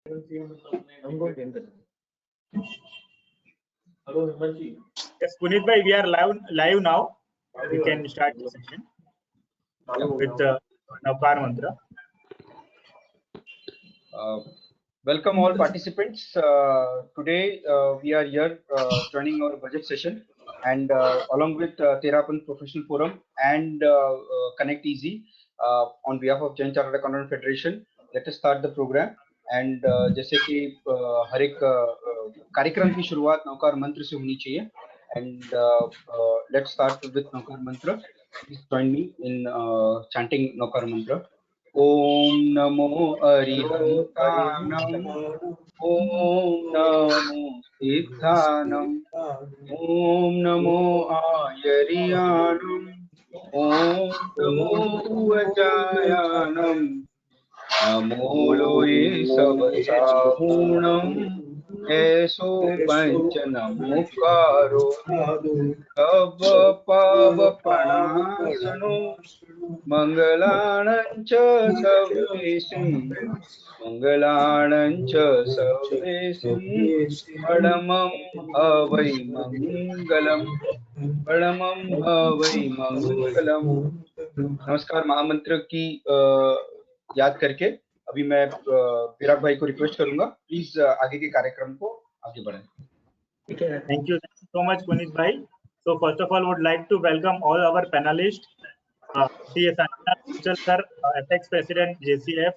Yes, Punit bhai, we are live now. We can start the session with Navkar Mantra. Welcome all participants. Today we are here joining our budget session, and along with Therapant Professional Forum and Connect Easy on behalf of Jain Chartered Accountant Federation, let us start the program. And जैसे कि हर एक कार्यक्रम की शुरुआत नवकार मंत्र से होनी चाहिए. And let's start with Navkar Mantra. Please join me in chanting Navkar Mantra. Om Namo Arihantanam, Om Namo Siddhanam, Om Namo Ayariyanam, Om Namo Uvajayanam, Namo Loye Savasahunam, Eso Panchanamukaro, Tava Pava Panasano, Mangalanancha Savesim, Mangalanancha Savesim, Padamam Avai Mangalam, Padamam Avai Mangalam. नमस्कार. महामंत्र की याद करके अभी मैं विराट भाई को request करूंगा, प्लीज आगे के कार्यक्रम को आगे बढ़ाएं. Thank you so much, Punit bhai. So first of all, would like to welcome all our panelists. Shri Sanjana sir, Apex President JCF,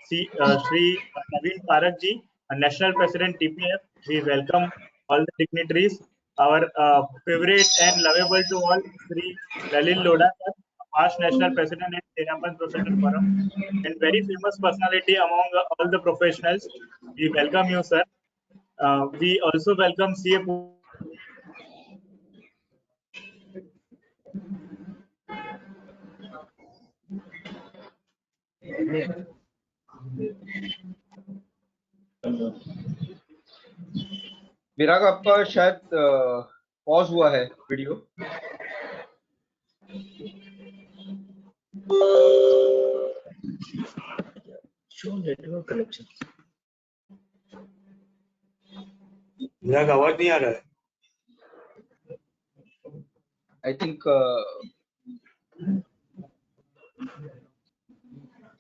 Shri Naveen Parak ji, National President TPF. We welcome all the dignitaries. Our favorite and lovable to all, Shri Lalil Lodha sir, past National President and Therapant Professional Forum, and very famous personality among all the professionals. We welcome you, sir. We also welcome CA. विराग, आपका शायद pause हुआ है video. Show network connection. Virag, आवाज नहीं आ रहा है. I think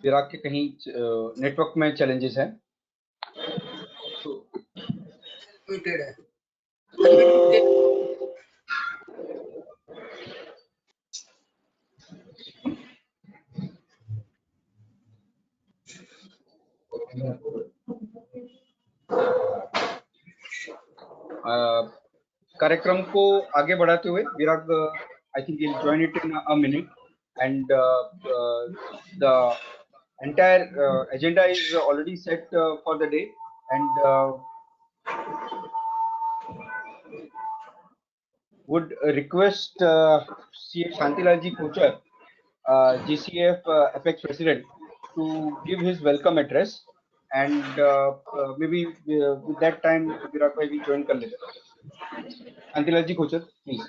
विराग के कहीं नेटवर्क में चैलेंजेस हैं. कार्यक्रम को आगे बढ़ाते हुए Virag, I think he'll join it in a minute, and the entire agenda is already set for the day, and would request CA Shantilal ji Kochar, GCF Apex President, to give his welcome address, and maybe with that time Virat bhai will join kar lete. Shantilal ji Kochar, please.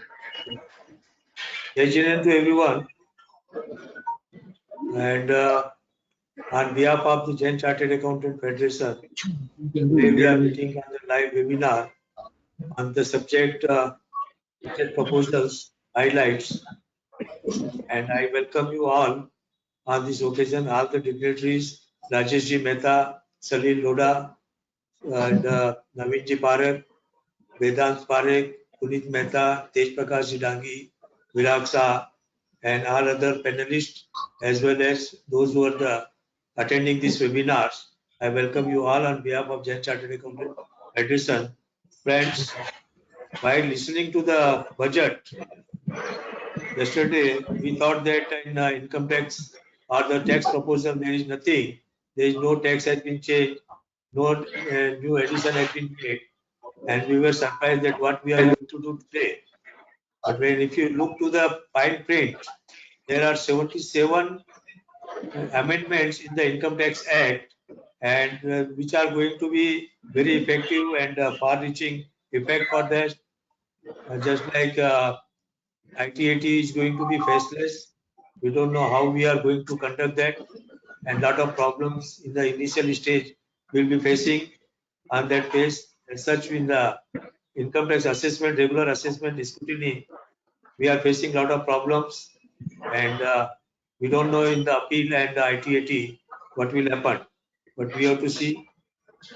Jai Jinan to everyone, and on behalf of the Jain Chartered Accountant Federation, today we are meeting on the live webinar on the subject budget proposals highlights, and I welcome you all on this occasion, all the dignitaries, Rajesh Ji Mehta, Salil Lodha, and Naveen Ji Parak, Vedant Parekh, Punit Mehta, Tej Prakash Ji Dangi, Virag Shah, and all other panelists, as well as those who are attending these webinars. I welcome you all on behalf of Jain Chartered Accountant Federation. Friends, while listening to the budget, yesterday we thought that in income tax or the tax proposal there is nothing. There is no tax has been changed, no new addition has been made, and we were surprised that what we are going to do today. But when if you look to the fine print, there are 77 amendments in the Income Tax Act, and which are going to be very effective and far-reaching effect for that. Just like ITAT is going to be faceless, we don't know how we are going to conduct that, and lot of problems in the initial stage will be facing on that case. As such, in the income tax assessment, regular assessment scrutiny, we are facing a lot of problems, and we don't know in the appeal and the ITAT what will happen. But we have to see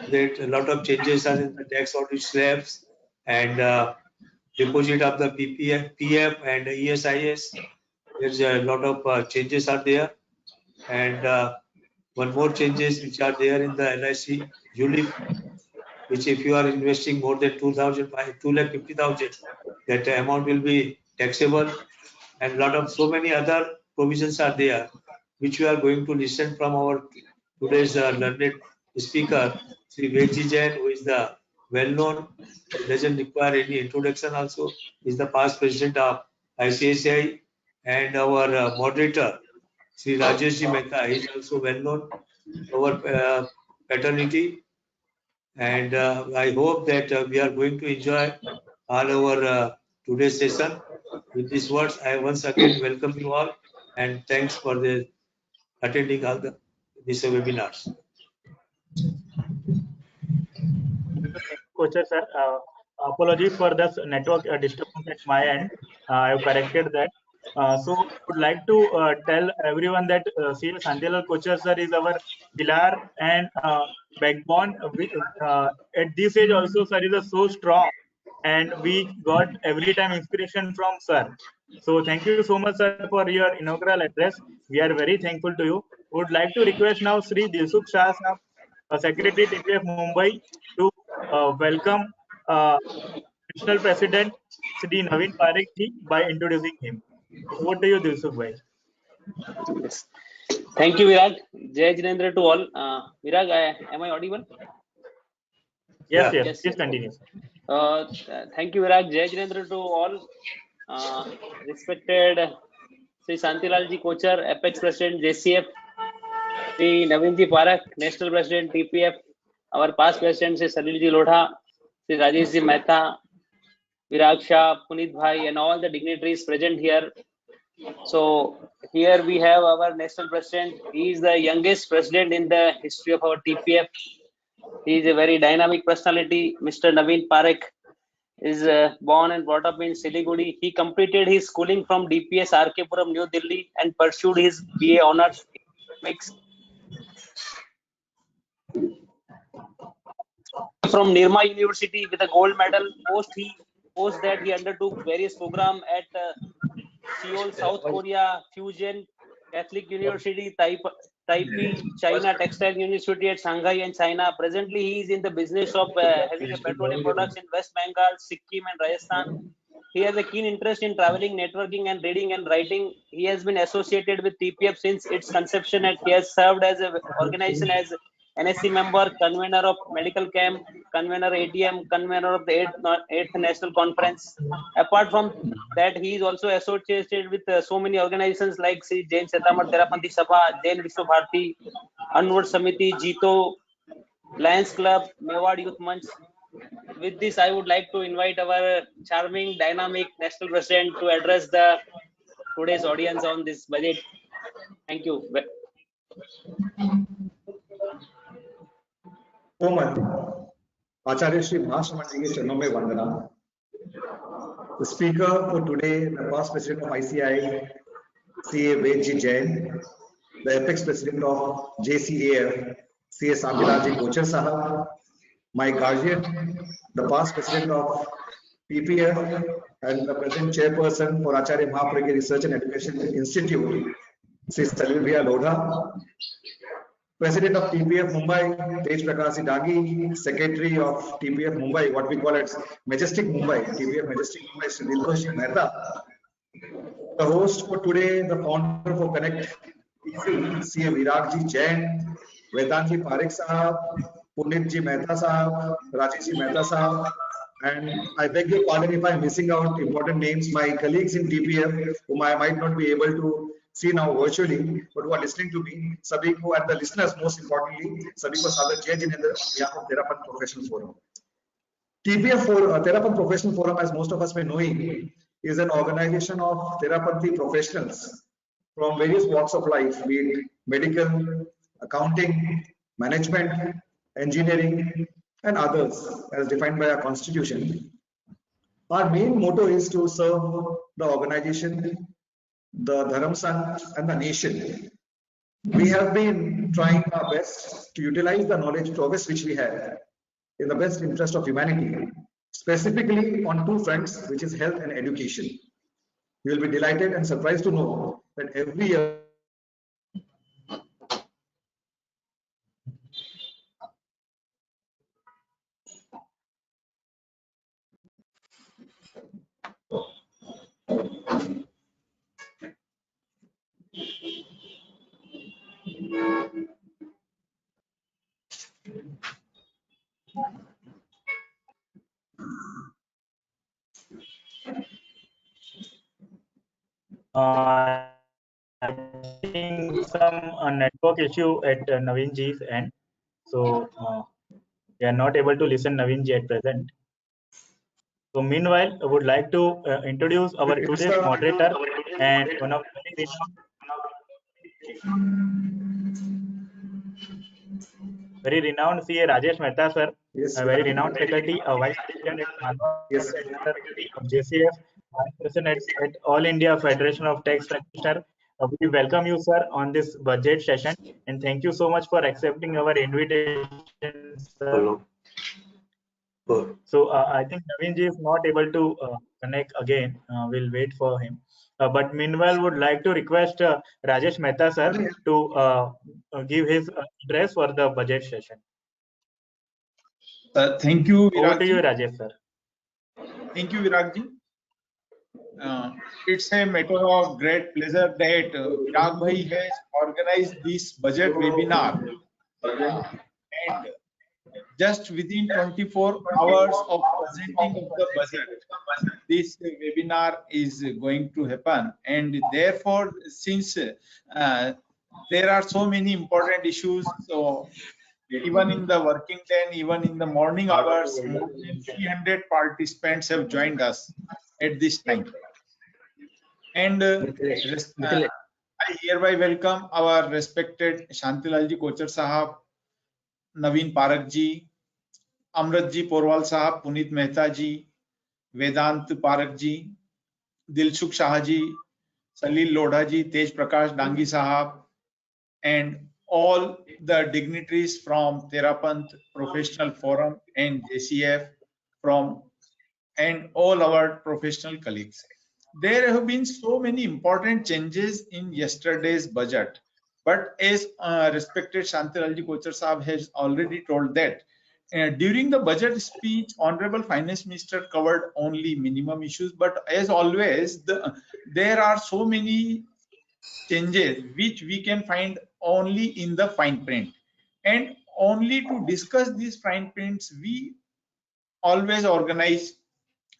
that a lot of changes are in the tax audit slabs and deposit of the PF and ESIS. There's a lot of changes are there, and one more changes which are there in the LIC ULIP, which if you are investing more than 2,50,000, that amount will be taxable, and lot of so many other provisions are there, which we are going to listen from our today's learned speaker, Sri Vedji Jain, who is the well-known, doesn't require any introduction also, is the past president of ICICI, and our moderator, Sri Rajesh Ji Mehta, is also well-known, our paternity, and I hope that we are going to enjoy all our today's session. With these words, I once again welcome you all, and thanks for the attending all these webinars. Kocher sir, apologies for this network disturbance at my end. I have corrected that. So I would like to tell everyone that C.S. Santhialal Kocher sir is our pillar and backbone. At this age also, sir is so strong, and we got every time inspiration from sir. So thank you so much, sir, for your inaugural address. We are very thankful to you. Would like to request now Sri Dilsukh Shah Sahab, Secretary TPF Mumbai, to welcome National President Sri Naveen Parekh ji by introducing him. Over to you, Dilsukh bhai. Yes. Thank you, Virag. Jai Jinendra to all. Virag, am I audible? Yes, Yeah. yes, please continue. Thank you, Virag. Jai Jinendra to all. Respected Sri Santhialal ji Kocher, Apex President JCF, Sri Naveen ji Parekh, National President TPF, our past President Sri Salil ji Lodha, Sri Rajesh ji Mehta, Virag Shah, Puneet bhai, and all the dignitaries present here. So here we have our national president. He is the youngest president in the history of our TPF. He is a very dynamic personality. Mr. Naveen Parekh is born and brought up in Siliguri. He completed his schooling from DPS RK Puram, New Delhi, and pursued his BA honors economics from Nirma University with a gold medal. Post that he undertook various programs at Seoul, South Korea, Fusion, Catholic University, Taipei, China Textile University at Shanghai and China. Presently, he is in the business of having a petroleum products in West Bengal, Sikkim, and Rajasthan. He has a keen interest in traveling, networking, and reading and writing. He has been associated with TPF since its conception, and he has served as an organization as NSC member, convener of medical camp, convener ATM, convener of the 8th National Conference. Apart from that, he is also associated with so many organizations like Sri Jain Setamar Terapanthi Sabha, Jain Vishwa Bharati, Anwar Samiti, Jito, Lions Club, Mewad Youth Munch. With this, I would like to invite our charming, dynamic national president to address today's audience on this budget. Thank you. Acharya Shri Mahashamandi ke Charanon mein Vandana. The speaker for today, the past president of ICI, CA Vedji Jain, the apex president of JCAF, CA Santhialal ji Kocher Sahab, my guardian, the past president of PPF and the present chairperson for Acharya Mahapragya Research and Education Institute, Sri Salil bhaiya Lodha, President of TPF Mumbai, Tej Prakash Dagi, Secretary of TPF Mumbai, what we call it Majestic Mumbai, TPF Majestic Mumbai, Sri Dilsukh Mehta. The host for today, the founder for Connect Easy, CA Virag ji Jain, Vedant ji Parekh Sahab, Puneet ji Mehta Sahab, Rajesh ji Mehta Sahab, and I beg your pardon if I'm missing out important names, my colleagues in TPF, whom I might not be able to see now virtually, but who are listening to me, sabhi ko, and the listeners most importantly, sabhi ko sagar Jai Jinendra on behalf of Terapan Professional Forum. TPF Terapan Professional Forum, as most of us may know, is an organization of Therapanthi professionals from various walks of life, be it medical, accounting, management, engineering, and others as defined by our constitution. Our main motto is to serve the organization, the Dharam Sangh, and the nation. We have been trying our best to utilize the knowledge progress which we have in the best interest of humanity, specifically on two fronts, which is health and education. You will be delighted and surprised to know that every year I think some network issue at Naveen ji's end. So we are not able to listen Naveen ji at present. So meanwhile, I would like to introduce our today's moderator and one of the very renowned CA Rajesh Mehta sir, yes, a very renowned faculty, a vice president at yes, of JCF, vice president at All India Federation of Tax Practitioners. We welcome you, sir, on this budget session, and thank you so much for accepting our invitation, sir. Hello. Good. So I think Naveen ji is not able to connect again. We'll wait for him. But meanwhile, would like to request Rajesh Mehta sir to give his address for the budget session. Thank you, Over to you, Virag. Rajesh sir. Thank you, Virag. It's a matter of great pleasure that Virag Bhai has organized this budget webinar. And just within 24 hours of presenting of the budget, this webinar is going to happen. And therefore, since there are so many important issues, so even in the working day and even in the morning hours, more than 300 participants have joined us at this time. And I hereby welcome our respected Shantilalji Kochar Sahab, Naveen Parak ji, Amratji Porwal Sahab, Puneet Mehta ji, Vedant Parak ji, Dilsukh Shah ji, Salil Lodha ji, Tej Prakash Dangi Sahab, and all the dignitaries from Terapanth Professional Forum and JCF and all our professional colleagues. There have been so many important changes in yesterday's budget, but as respected Shantilalji Kochar Sahab has already told that during the budget speech, Honorable Finance Minister covered only minimum issues, but as always, there are so many changes which we can find only in the fine print, and only to discuss these fine prints we always organize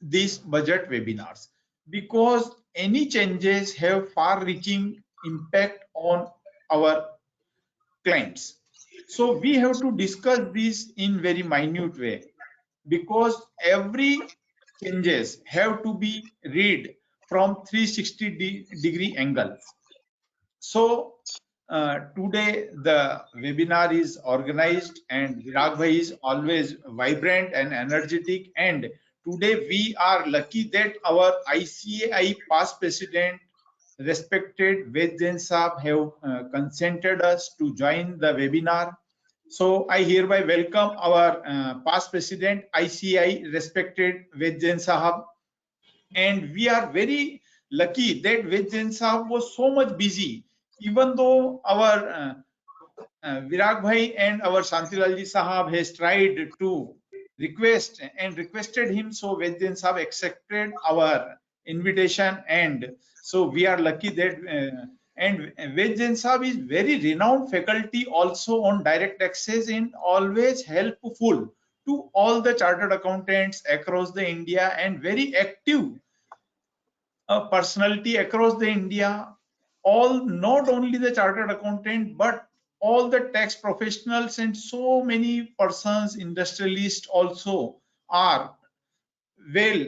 these budget webinars, because any changes have far-reaching impact on our clients. So we have to discuss this in very minute way, because every changes have to be read from 360-degree angle. So today the webinar is organized, and Virag Bhai is always vibrant and energetic, and today we are lucky that our ICAI past president, respected Ved Jain Sahab, have consented us to join the webinar. So I hereby welcome our past president ICAI, respected Ved Jain Sahab, and we are very lucky that Ved Jain Sahab was so much busy. Even though our Virag Bhai and our Shantilalji Sahab has tried to requested him, so Ved Jain Sahab accepted our invitation, and so we are lucky that and Ved Jain Sahab is very renowned faculty also on direct access and always helpful to all the chartered accountants across the India, and very active personality across the India. All, not only the chartered accountant, but all the tax professionals and so many persons, industrialists also are well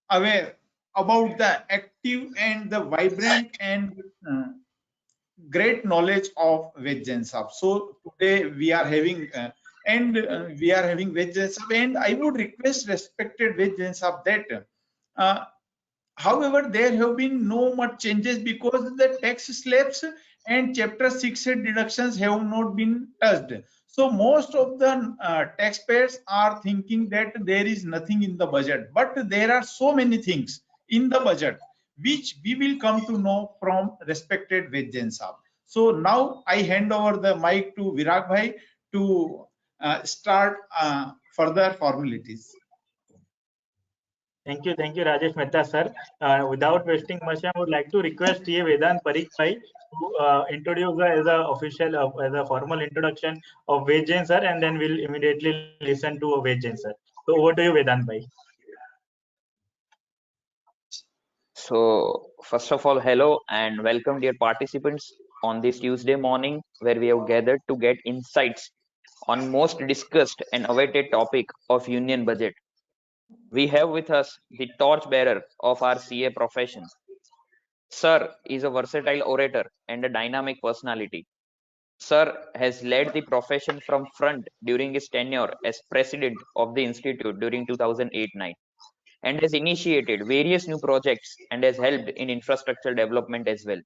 aware about the active and the vibrant and great knowledge of Ved Jain Sahab. So today we are having and we are having Veg Jain Sahab, and I would request respected Veg Jain Sahab that however, there have been no much changes because the tax slabs and Chapter 6 deductions have not been touched. So most of the taxpayers are thinking that there is nothing in the budget, but there are so many things in the budget which we will come to know from respected Veg Jain Sahab. So now I hand over the mic to Virag Bhai to start further formalities. Thank you, Rajesh Mehta sir. Without wasting much time, I would like to request TA Vedant Parikh Bhai to introduce as a official, as a formal introduction of Veg Jain sir, and then we'll immediately listen to Veg Jain sir. So over to you, Vedant Bhai. So, first of all, hello and welcome, dear participants, on this Tuesday morning where we have gathered to get insights on most discussed and awaited topic of Union Budget. We have with us the torchbearer of our CA profession. Sir is a versatile orator and a dynamic personality. Sir has led the profession from front during his tenure as president of the institute during 2008-9 and has initiated various new projects and has helped in infrastructure development as well.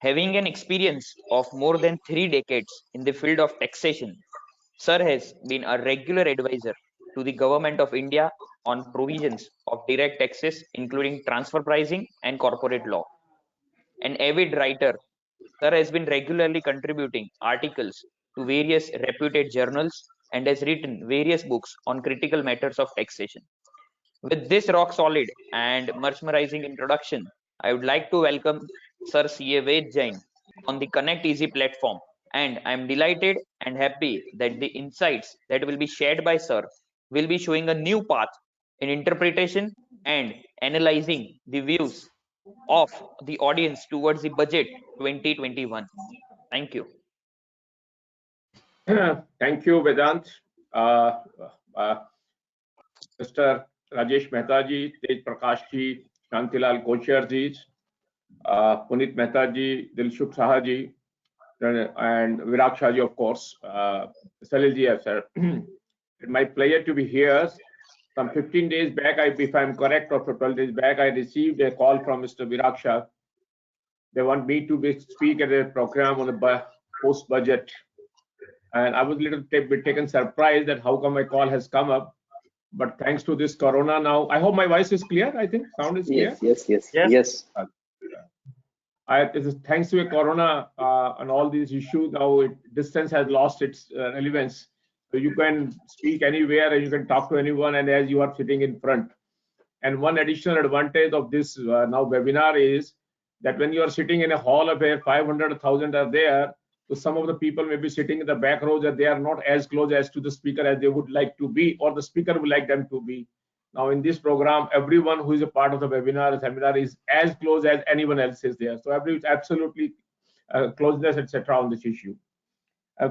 Having an experience of more than 3 decades in the field of taxation, Sir has been a regular advisor to the Government of India on provisions of direct taxes, including transfer pricing and corporate law. An avid writer, Sir has been regularly contributing articles to various reputed journals and has written various books on critical matters of taxation. With this rock solid and mesmerizing introduction, I would like to welcome Sir C.A. Veg Jain on the Connect Easy platform, and I am delighted and happy that the insights that will be shared by Sir will be showing a new path in interpretation and analyzing the views of the audience towards the budget 2021. Thank you. Thank you, Vedant. Mr. Rajesh Mehta ji, Tej Prakash ji, Shantilal Kochhar ji, Puneet Mehta ji, Dilsukh Saha ji, and Virag Shah ji, of course. Salil ji, sir. It's my pleasure to be here. Some 15 days back, if I'm correct, or 12 days back, I received a call from Mr. Virag Shah. They want me to speak at a program on the post-budget. And I was a little bit taken surprised that how come my call has come up. But thanks to this corona now, I hope my voice is clear. I think sound is clear. Yes. Thanks to a corona and all these issues, now distance has lost its relevance. So you can speak anywhere and you can talk to anyone, and as you are sitting in front. And one additional advantage of this now webinar is that when you are sitting in a hall of where 500, 1,000 are there, so some of the people may be sitting in the back rows that they are not as close as to the speaker as they would like to be, or the speaker would like them to be. Now in this program, everyone who is a part of the seminar is as close as anyone else is there. So absolutely closeness, etc. on this issue.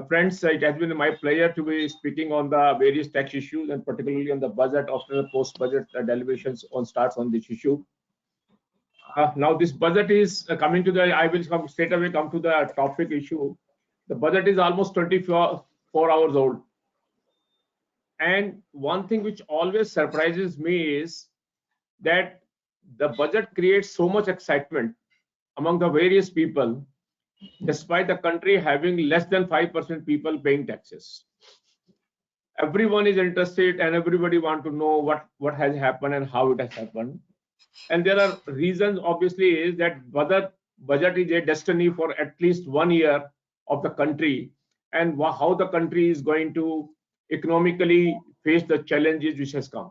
Friends, it has been my pleasure to be speaking on the various tax issues and particularly on the budget after the post-budget deliberations starts on this issue. Now this budget is coming to the, I will straight away come to the topic issue. The budget is almost 24 hours old. And one thing which always surprises me is that the budget creates so much excitement among the various people, despite the country having less than 5% people paying taxes. Everyone is interested and everybody wants to know what has happened and how it has happened. And there are reasons, obviously, is that budget is a destiny for at least 1 year of the country, and how the country is going to economically face the challenges which has come.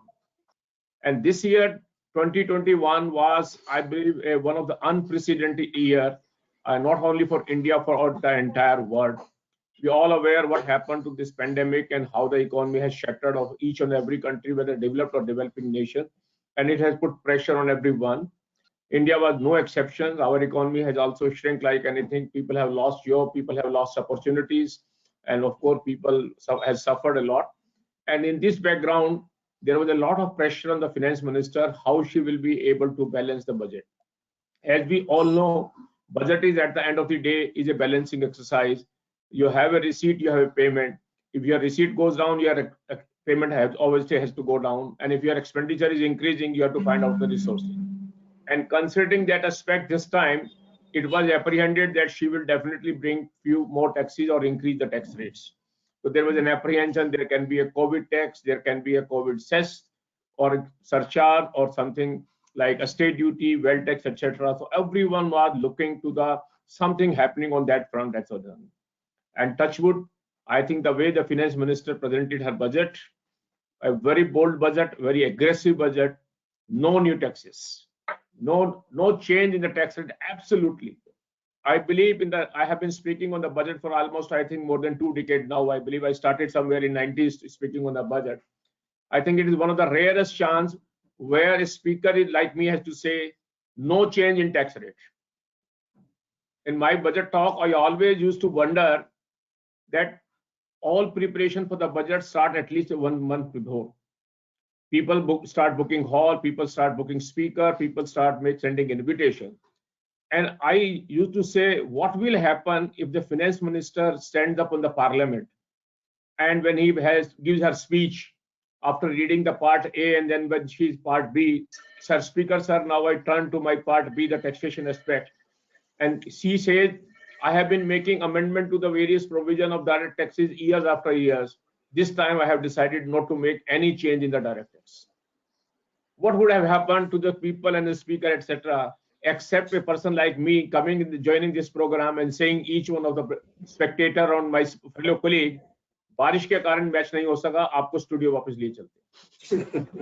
And this year, 2021 was, I believe, one of the unprecedented year, not only for India, for the entire world. We all aware what happened to this pandemic and how the economy has shattered of each and every country, whether developed or developing nation, and it has put pressure on everyone. India was no exception. Our economy has also shrunk like anything. People have lost jobs, people have lost opportunities, and of course, people have suffered a lot. And in this background, there was a lot of pressure on the finance minister, how she will be able to balance the budget. As we all know, budget is at the end of the day is a balancing exercise. You have a receipt, you have a payment. If your receipt goes down, your payment obviously has to go down. And if your expenditure is increasing, you have to find out the resources. And considering that aspect this time, it was apprehended that she will definitely bring few more taxes or increase the tax rates. So there was an apprehension there can be a COVID tax, there can be a COVID cess or surcharge or something like a state duty, wealth tax, etc. So everyone was looking to the something happening on that front. That's all. And touch wood, I think the way the finance minister presented her budget, a very bold budget, very aggressive budget, no new taxes, no change in the tax rate, absolutely. I believe in the, I have been speaking on the budget for almost, I think, more than 2 decades now. I believe I started somewhere in 90s speaking on the budget. I think it is one of the rarest chance where a speaker like me has to say, no change in tax rate. In my budget talk, I always used to wonder that all preparation for the budget start at least 1 month before. People start booking hall, people start booking speaker, people start sending invitation. And I used to say, what will happen if the finance minister stands up on the parliament and when he gives her speech after reading the part A and then when she's part B, sir speaker, sir, now I turn to my part B, the taxation aspect. And she says, I have been making amendment to the various provision of direct taxes years after years. This time I have decided not to make any change in the direct tax. What would have happened to the people and the speaker, etc., except a person like me coming, joining this program and saying each one of the spectator on my fellow colleague, बारिश के कारण match नहीं हो सका, आपको studio वापस लिए चलते.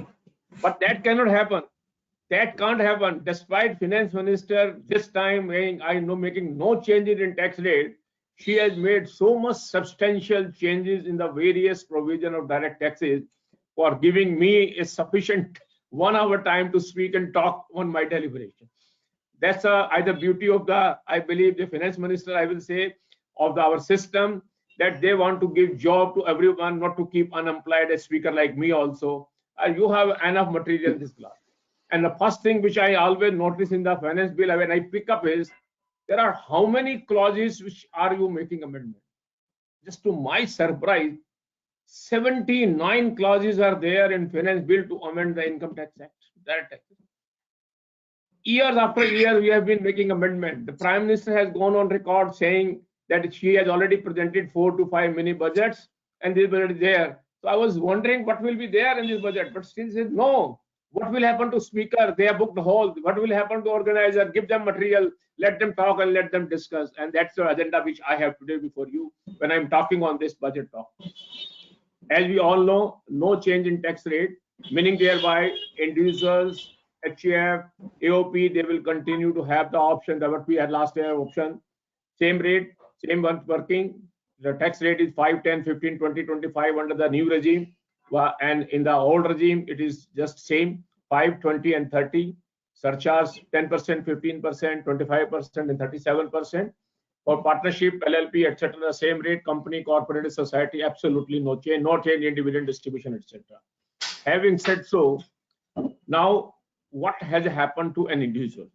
But that cannot happen. That can't happen. Despite finance minister this time making no changes in tax rate, she has made so much substantial changes in the various provision of direct taxes for giving me a sufficient 1 hour time to speak and talk on my deliberation. That's either beauty of the, I believe, the finance minister, I will say, of our system, that they want to give job to everyone, not to keep unemployed a speaker like me also. You have enough material in this class. And the first thing which I always notice in the finance bill when I pick up is, there are how many clauses which are you making amendment? Just to my surprise, 79 clauses are there in finance bill to amend the income tax act, direct tax. Years after years, we have been making amendment. The Prime Minister has gone on record saying that she has already presented 4 to 5 mini budgets and this budget is there. So I was wondering what will be there in this budget, but still said no. What will happen to speaker? They have booked halls. What will happen to organizer? Give them material, let them talk and let them discuss. And that's the agenda which I have today before you when I'm talking on this budget talk. As we all know, no change in tax rate, meaning thereby individuals, HAF, AOP, they will continue to have the option that what we had last year option. Same rate, same one working. The tax rate is 5, 10, 15, 20, 25 under the new regime. And in the old regime, it is just same 5, 20, and 30. Surcharge 10%, 15%, 25%, and 37%. For partnership, LLP, etc., same rate. Company, corporate, society, absolutely no change in dividend distribution, etc. Having said so, now what has happened to an individual?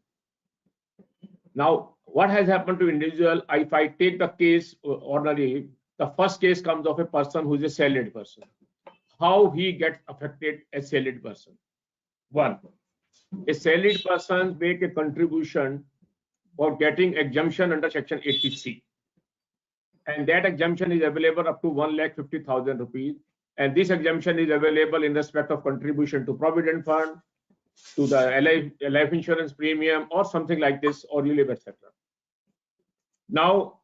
Now, what has happened to individual? If I take the case ordinarily, the first case comes of a person who is a salaried person. How he gets affected as salaried person? One, a salaried person make a contribution for getting exemption under section 80C, and that exemption is available up to 1,50,000 rupees. And this exemption is available in respect of contribution to provident fund, to the life insurance premium, or something like this, or ULIP, etc. Now,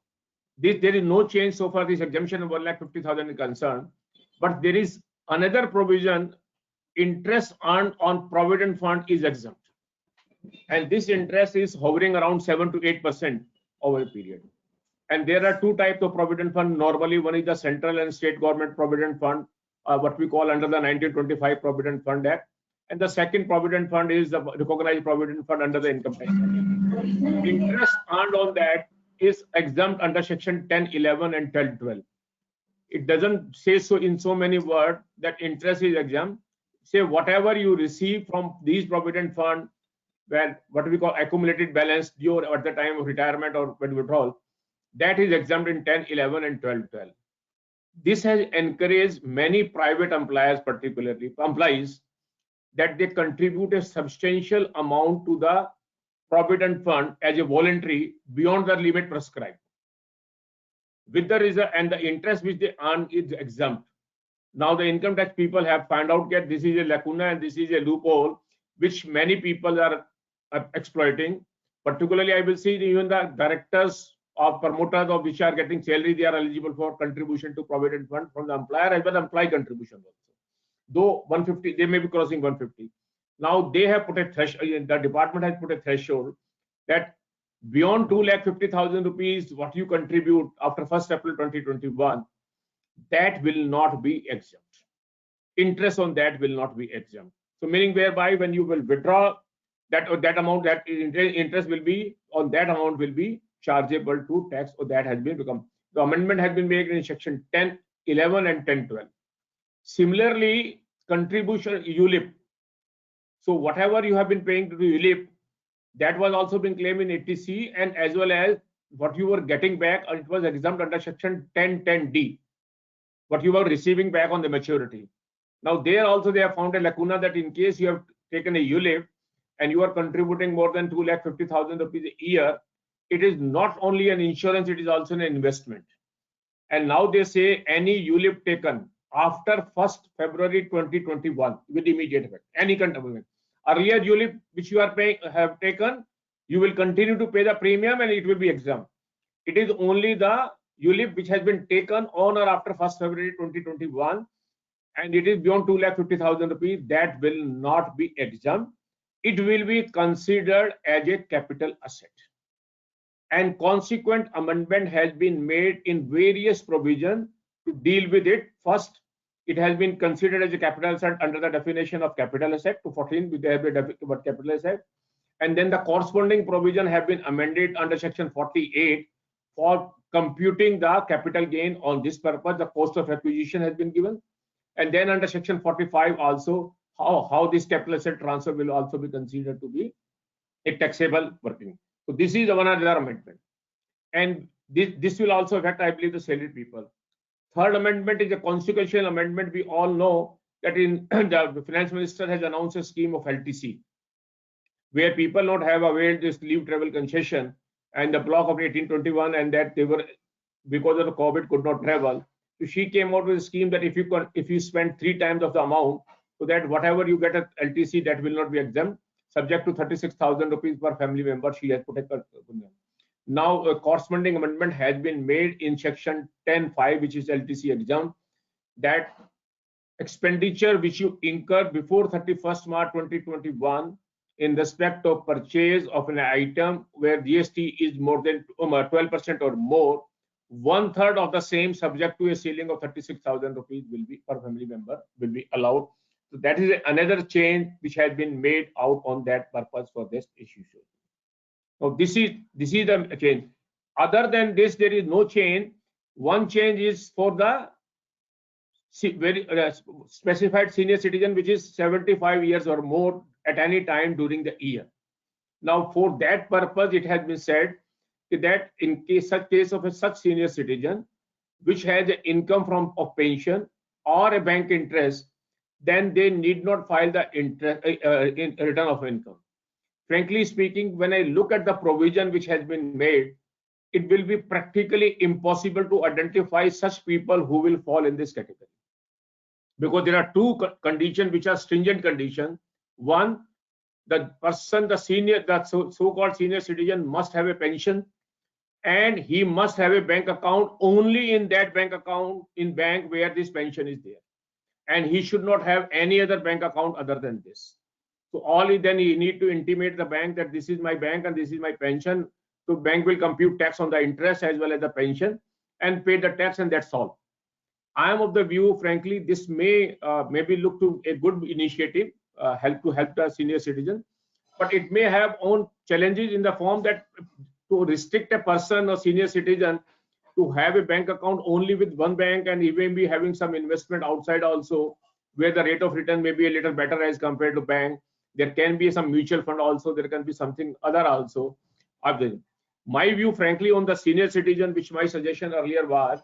there is no change so far. This exemption of 1,50,000 is concerned, but there is another provision: interest earned on provident fund is exempt, and this interest is hovering around 7 to 8% over a period. And there are two types of provident fund. Normally, one is the central and state government provident fund, what we call under the 1925 Provident Fund Act, and the second provident fund is the recognized provident fund under the income tax act. Interest earned on that is exempt under section 10, 11, and 10, 12. It doesn't say so in so many words that interest is exempt. Say whatever you receive from these provident fund, when what we call accumulated balance due at the time of retirement or when withdrawal, that is exempt in 10, 11, and 12, 12. this has encouraged many private employers, particularly employees, that they contribute a substantial amount to the provident fund as a voluntary beyond the limit prescribed. With the result, and the interest which they earn is exempt. Now the income tax people have found out that this is a lacuna and this is a loophole which many people are exploiting. Particularly, I will see even the directors or promoters of which are getting salary, they are eligible for contribution to provident fund from the employer as well as employee contribution also. Though 150, they may be crossing 150. Now they have put a threshold, the department has put a threshold that beyond 2,50,000 rupees, what you contribute after 1st April 2021, that will not be exempt. Interest on that will not be exempt. So meaning whereby when you will withdraw that amount, that interest will be on that amount will be chargeable to tax, or that has been become. The amendment has been made in section 10.11 and 10.12. Similarly, contribution ULIP. So whatever you have been paying to the ULIP, that was also been claimed in 80C, and as well as what you were getting back, it was exempt under section 10.10D. What you were receiving back on the maturity. Now there also they have found a lacuna that in case you have taken a ULIP and you are contributing more than 2,50,000 rupees a year, it is not only an insurance, it is also an investment. And now they say any ULIP taken after 1st February 2021 with immediate effect, any contribution. Earlier ULIP which you are paying, have taken, you will continue to pay the premium and it will be exempt. It is only the ULIP which has been taken on or after 1st February 2021 and it is beyond 2,50,000 rupees, that will not be exempt. It will be considered as a capital asset. And consequent amendment has been made in various provisions to deal with it. First, it has been considered as a capital asset under the definition of capital asset to 14 with the word capital asset. And then the corresponding provision have been amended under section 48 for computing the capital gain on this purpose. The cost of acquisition has been given. And then under section 45 also, how this capital asset transfer will also be considered to be a taxable working. So this is one other amendment. And this will also affect, I believe, the salaried people. Third amendment is a consequential amendment. We all know that in the finance minister has announced a scheme of LTC, where people not have availed this leave travel concession and the block of 1821, and that they were, because of the COVID, could not travel. So she came out with a scheme that if you spend 3 times of the amount, so that whatever you get at LTC, that will not be exempt, subject to 36,000 rupees per family member. She has put a now a corresponding amendment has been made in section 10.5, which is LTC exempt, that expenditure which you incur before 31st March 2021 in respect of purchase of an item where GST is more than 12% or more, 1/3 of the same subject to a ceiling of 36,000 rupees will be per family member will be allowed. So that is another change which has been made out on that purpose for this issue. Now this is the change. Other than this, there is no change. One change is for the very specified senior citizen, which is 75 years or more at any time during the year. Now for that purpose, it has been said that in such case of such senior citizen which has an income from of pension or a bank interest, then they need not file the return of income. Frankly speaking, when I look at the provision which has been made, it will be practically impossible to identify such people who will fall in this category, because there are 2 conditions which are stringent conditions. One, the person, the so-called senior citizen must have a pension, and he must have a bank account only in that bank account in bank where this pension is there, and he should not have any other bank account other than this. So then he need to intimate the bank that this is my bank and this is my pension. So bank will compute tax on the interest as well as the pension and pay the tax, and that's all. I am of the view, frankly, this may maybe look to a good initiative, help the senior citizen, but it may have own challenges in the form that to restrict a person or senior citizen to have a bank account only with one bank and even be having some investment outside also, where the rate of return may be a little better as compared to bank. There can be some mutual fund also, there can be something other also. My view, frankly, on the senior citizen, which my suggestion earlier was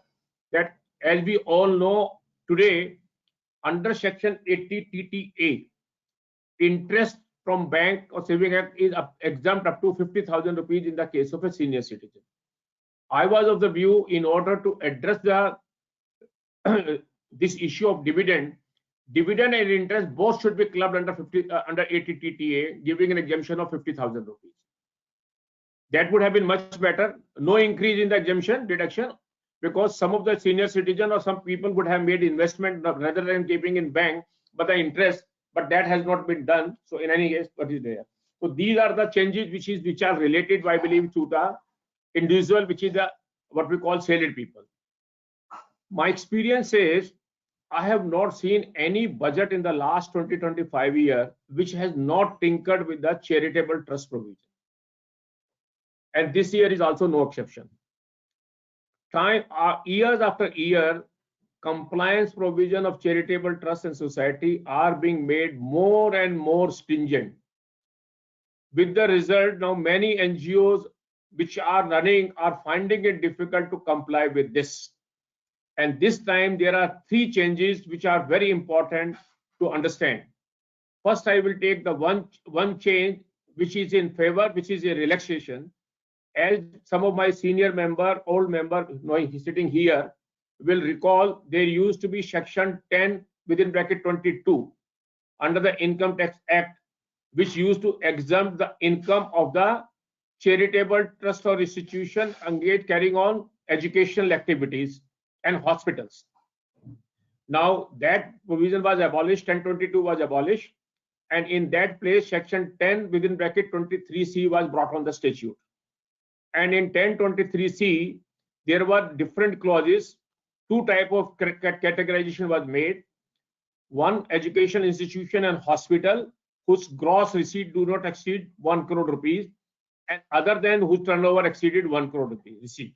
that as we all know today, under Section 80 TTA, interest from bank or saving act is exempt up to 50,000 rupees in the case of a senior citizen. I was of the view, in order to address the this issue of dividend and interest both should be clubbed under 80 TTA, giving an exemption of 50,000 rupees. That would have been much better. No increase in the exemption deduction, because some of the senior citizen or some people would have made investment rather than keeping in bank, but the interest, but that has not been done. So in any case, what is there? So these are the changes which are related, I believe, to the individual, which is the what we call salaried people. My experience is, I have not seen any budget in the last 20-25 years which has not tinkered with the charitable trust provision. And this year is also no exception. Years after year, compliance provision of charitable trust and society are being made more and more stringent. With the result, now many NGOs which are running are finding it difficult to comply with this. And this time there are 3 changes which are very important to understand. First, I will take the one change which is in favor, which is a relaxation. As some of my senior member, old member, sitting here, will recall, there used to be Section 10 within bracket 22 under the Income Tax Act, which used to exempt the income of the charitable trust or institution engaged carrying on educational activities and hospitals. Now that provision was abolished, 1022 was abolished, and in that place Section 10 within bracket 23C was brought on the statute. And in 1023C, there were different clauses. 2 type of categorization was made. One, education institution and hospital whose gross receipt do not exceed 1 crore rupees, and other than whose turnover exceeded 1 crore rupees receipt.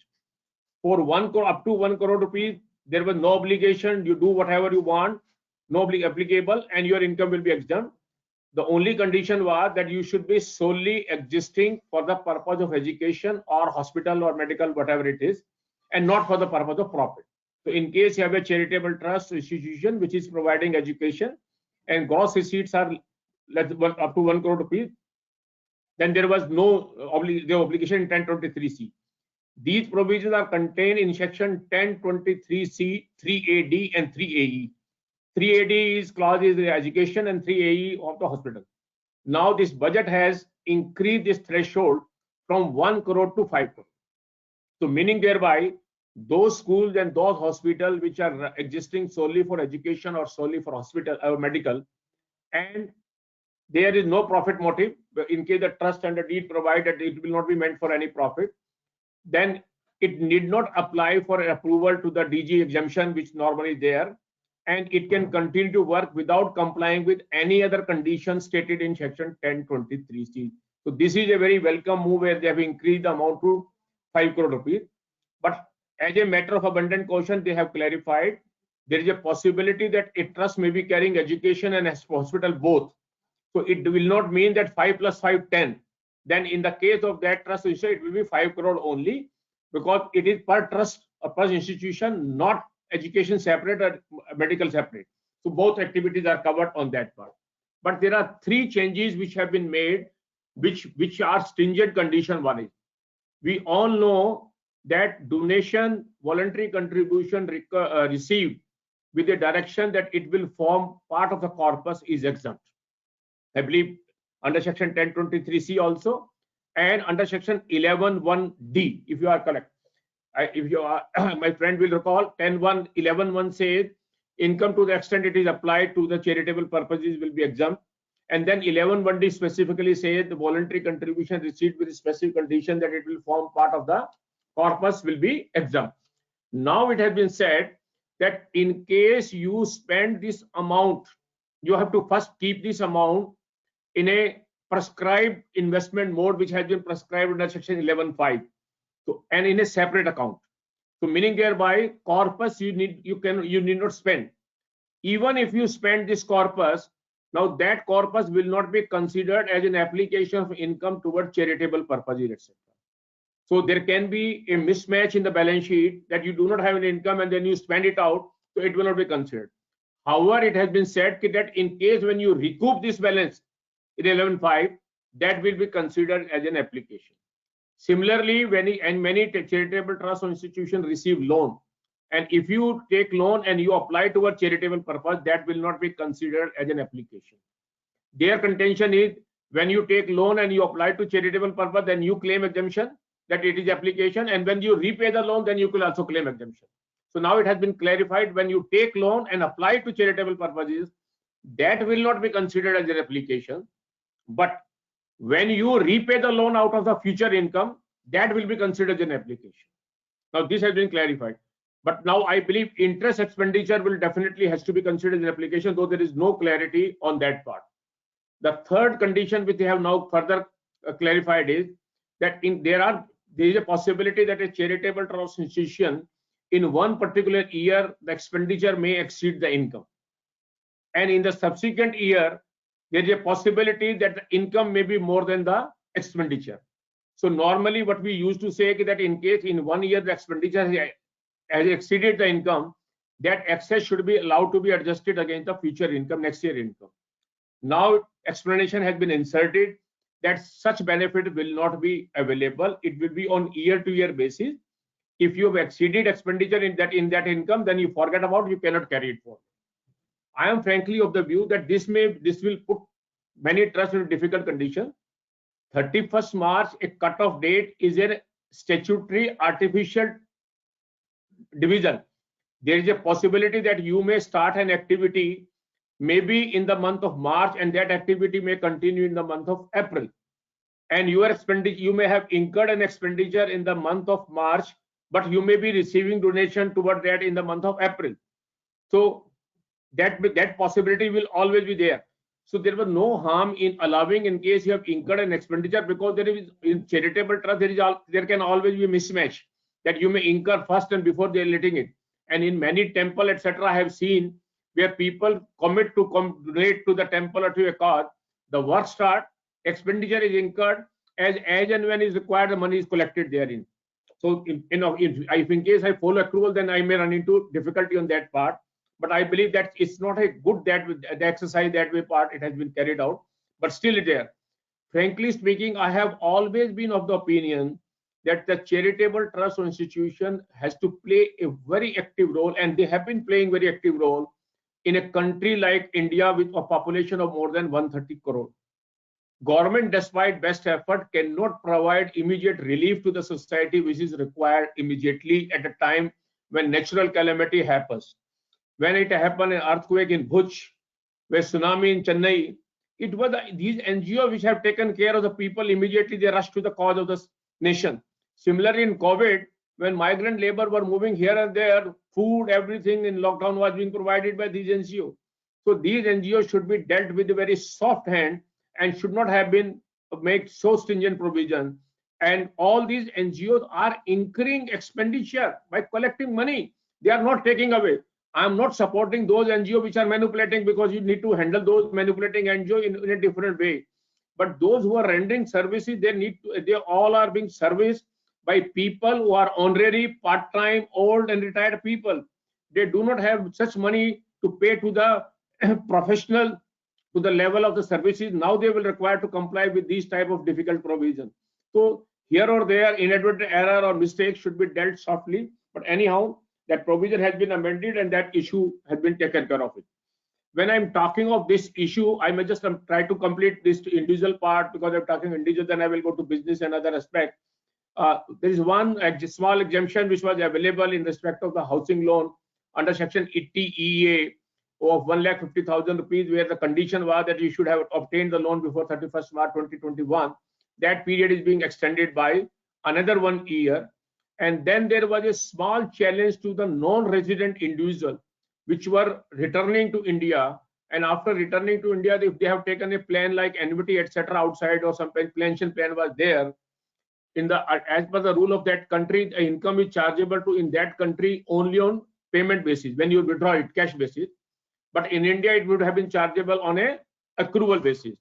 For 1 crore, up to 1 crore rupees, there was no obligation. You do whatever you want, no applicable, and your income will be exempt. The only condition was that you should be solely existing for the purpose of education or hospital or medical, whatever it is, and not for the purpose of profit. So in case you have a charitable trust institution which is providing education and gross receipts are up to 1 crore rupees, then there was no obligation in 1023C. These provisions are contained in Section 1023C, 3AD and 3AE. 3AD is clause is the education and 3AE of the hospital. Now this budget has increased this threshold from 1 crore to 5 crore. So meaning thereby, those schools and those hospitals which are existing solely for education or solely for hospital or medical, and there is no profit motive, in case the trust and the deed provide that it will not be meant for any profit, then it need not apply for approval to the DG exemption which normally is there, and it can continue to work without complying with any other conditions stated in Section 1023C. So this is a very welcome move where they have increased the amount to 5 crore rupees. But as a matter of abundant caution, they have clarified there is a possibility that a trust may be carrying education and hospital both. So it will not mean that 5 plus 5, 10. Then in the case of that trust, it will be 5 crore only, because it is per trust or per institution, not education separate or medical separate. So both activities are covered on that part. But there are 3 changes which have been made, which are stringent condition. One is, we all know that donation, voluntary contribution received with the direction that it will form part of the corpus is exempt. I believe under Section 1023C also, and under Section 11(1)(d), if you are correct. If you are, my friend will recall, 11(1) says income to the extent it is applied to the charitable purposes will be exempt. And then 11(1)(d) specifically says the voluntary contribution received with a specific condition that it will form part of the corpus will be exempt. Now it has been said that in case you spend this amount, you have to first keep this amount in a prescribed investment mode, which has been prescribed under Section 11(5). So, and in a separate account. So meaning thereby, corpus you need not spend. Even if you spend this corpus, now that corpus will not be considered as an application of income towards charitable purposes, etc. So there can be a mismatch in the balance sheet that you do not have an income and then you spend it out, so it will not be considered. However, it has been said that in case when you recoup this balance in 11.5, that will be considered as an application. Similarly, many charitable trusts or institutions receive loan, and if you take loan and you apply toward charitable purpose, that will not be considered as an application. Their contention is when you take loan and you apply to charitable purpose, then you claim exemption, that it is application, and when you repay the loan, then you will also claim exemption. So now it has been clarified, when you take loan and apply to charitable purposes, that will not be considered as an application. But when you repay the loan out of the future income, that will be considered as an application. Now this has been clarified. But now I believe interest expenditure will definitely has to be considered as an application, though there is no clarity on that part. The third condition which they have now further clarified is that there is a possibility that a charitable trust institution in one particular year, the expenditure may exceed the income. And in the subsequent year, there is a possibility that the income may be more than the expenditure. So normally what we used to say is that in case in 1 year the expenditure has exceeded the income, that excess should be allowed to be adjusted against the future income, next year income. Now explanation has been inserted that such benefit will not be available. It will be on year-to-year basis. If you have exceeded expenditure in that income, then you forget about, you cannot carry it forward. I am frankly of the view that this will put many trusts in a difficult condition. 31st March, a cut-off date, is a statutory artificial division. There is a possibility that you may start an activity maybe in the month of March, and that activity may continue in the month of April. And your expenditure, you may have incurred an expenditure in the month of March, but you may be receiving donation toward that in the month of April. So that possibility will always be there. So there was no harm in allowing in case you have incurred an expenditure, because there is in charitable trust there can always be a mismatch that you may incur first and before they are letting it. And in many temple etc. I have seen where people commit to donate to the temple or to a cause, the work start, expenditure is incurred, as and when is required, the money is collected therein. So if in case I follow accrual, then I may run into difficulty on that part. But I believe that it's not a good that the exercise that way part it has been carried out, but still it there. Frankly speaking, I have always been of the opinion that the charitable trust or institution has to play a very active role, and they have been playing very active role in a country like India with a population of more than 130 crore. Government, despite best effort, cannot provide immediate relief to the society which is required immediately at a time when natural calamity happens. When it happened, an earthquake in Bhuj, where tsunami in Chennai, it was these NGOs which have taken care of the people immediately. They rushed to the cause of the nation. Similarly, in COVID, when migrant labor were moving here and there, food, everything in lockdown was being provided by these NGOs. So these NGOs should be dealt with a very soft hand and should not have been made so stringent provision. And all these NGOs are incurring expenditure by collecting money. They are not taking away. I am not supporting those NGOs which are manipulating, because you need to handle those manipulating NGOs in a different way. But those who are rendering services, they all are being serviced by people who are honorary, part-time, old and retired people. They do not have such money to pay to the professional to the level of the services. Now they will require to comply with these type of difficult provision. So here or there, inadvertent error or mistake should be dealt softly. But anyhow, that provision has been amended and that issue has been taken care of it. When I'm talking of this issue, I may just try to complete this individual part, because I'm talking individual, then I will go to business and other aspect. There is one small exemption which was available in respect of the housing loan under section 80 EA of 1,50,000 rupees, where the condition was that you should have obtained the loan before 31st March 2021. That period is being extended by another 1 year. And then there was a small challenge to the non-resident individual which were returning to India, and after returning to India, if they have taken a plan like annuity etc. outside, or some pension plan was there, as per the rule of that country, the income is chargeable to in that country only on payment basis when you withdraw it, cash basis. But in India, it would have been chargeable on a accrual basis.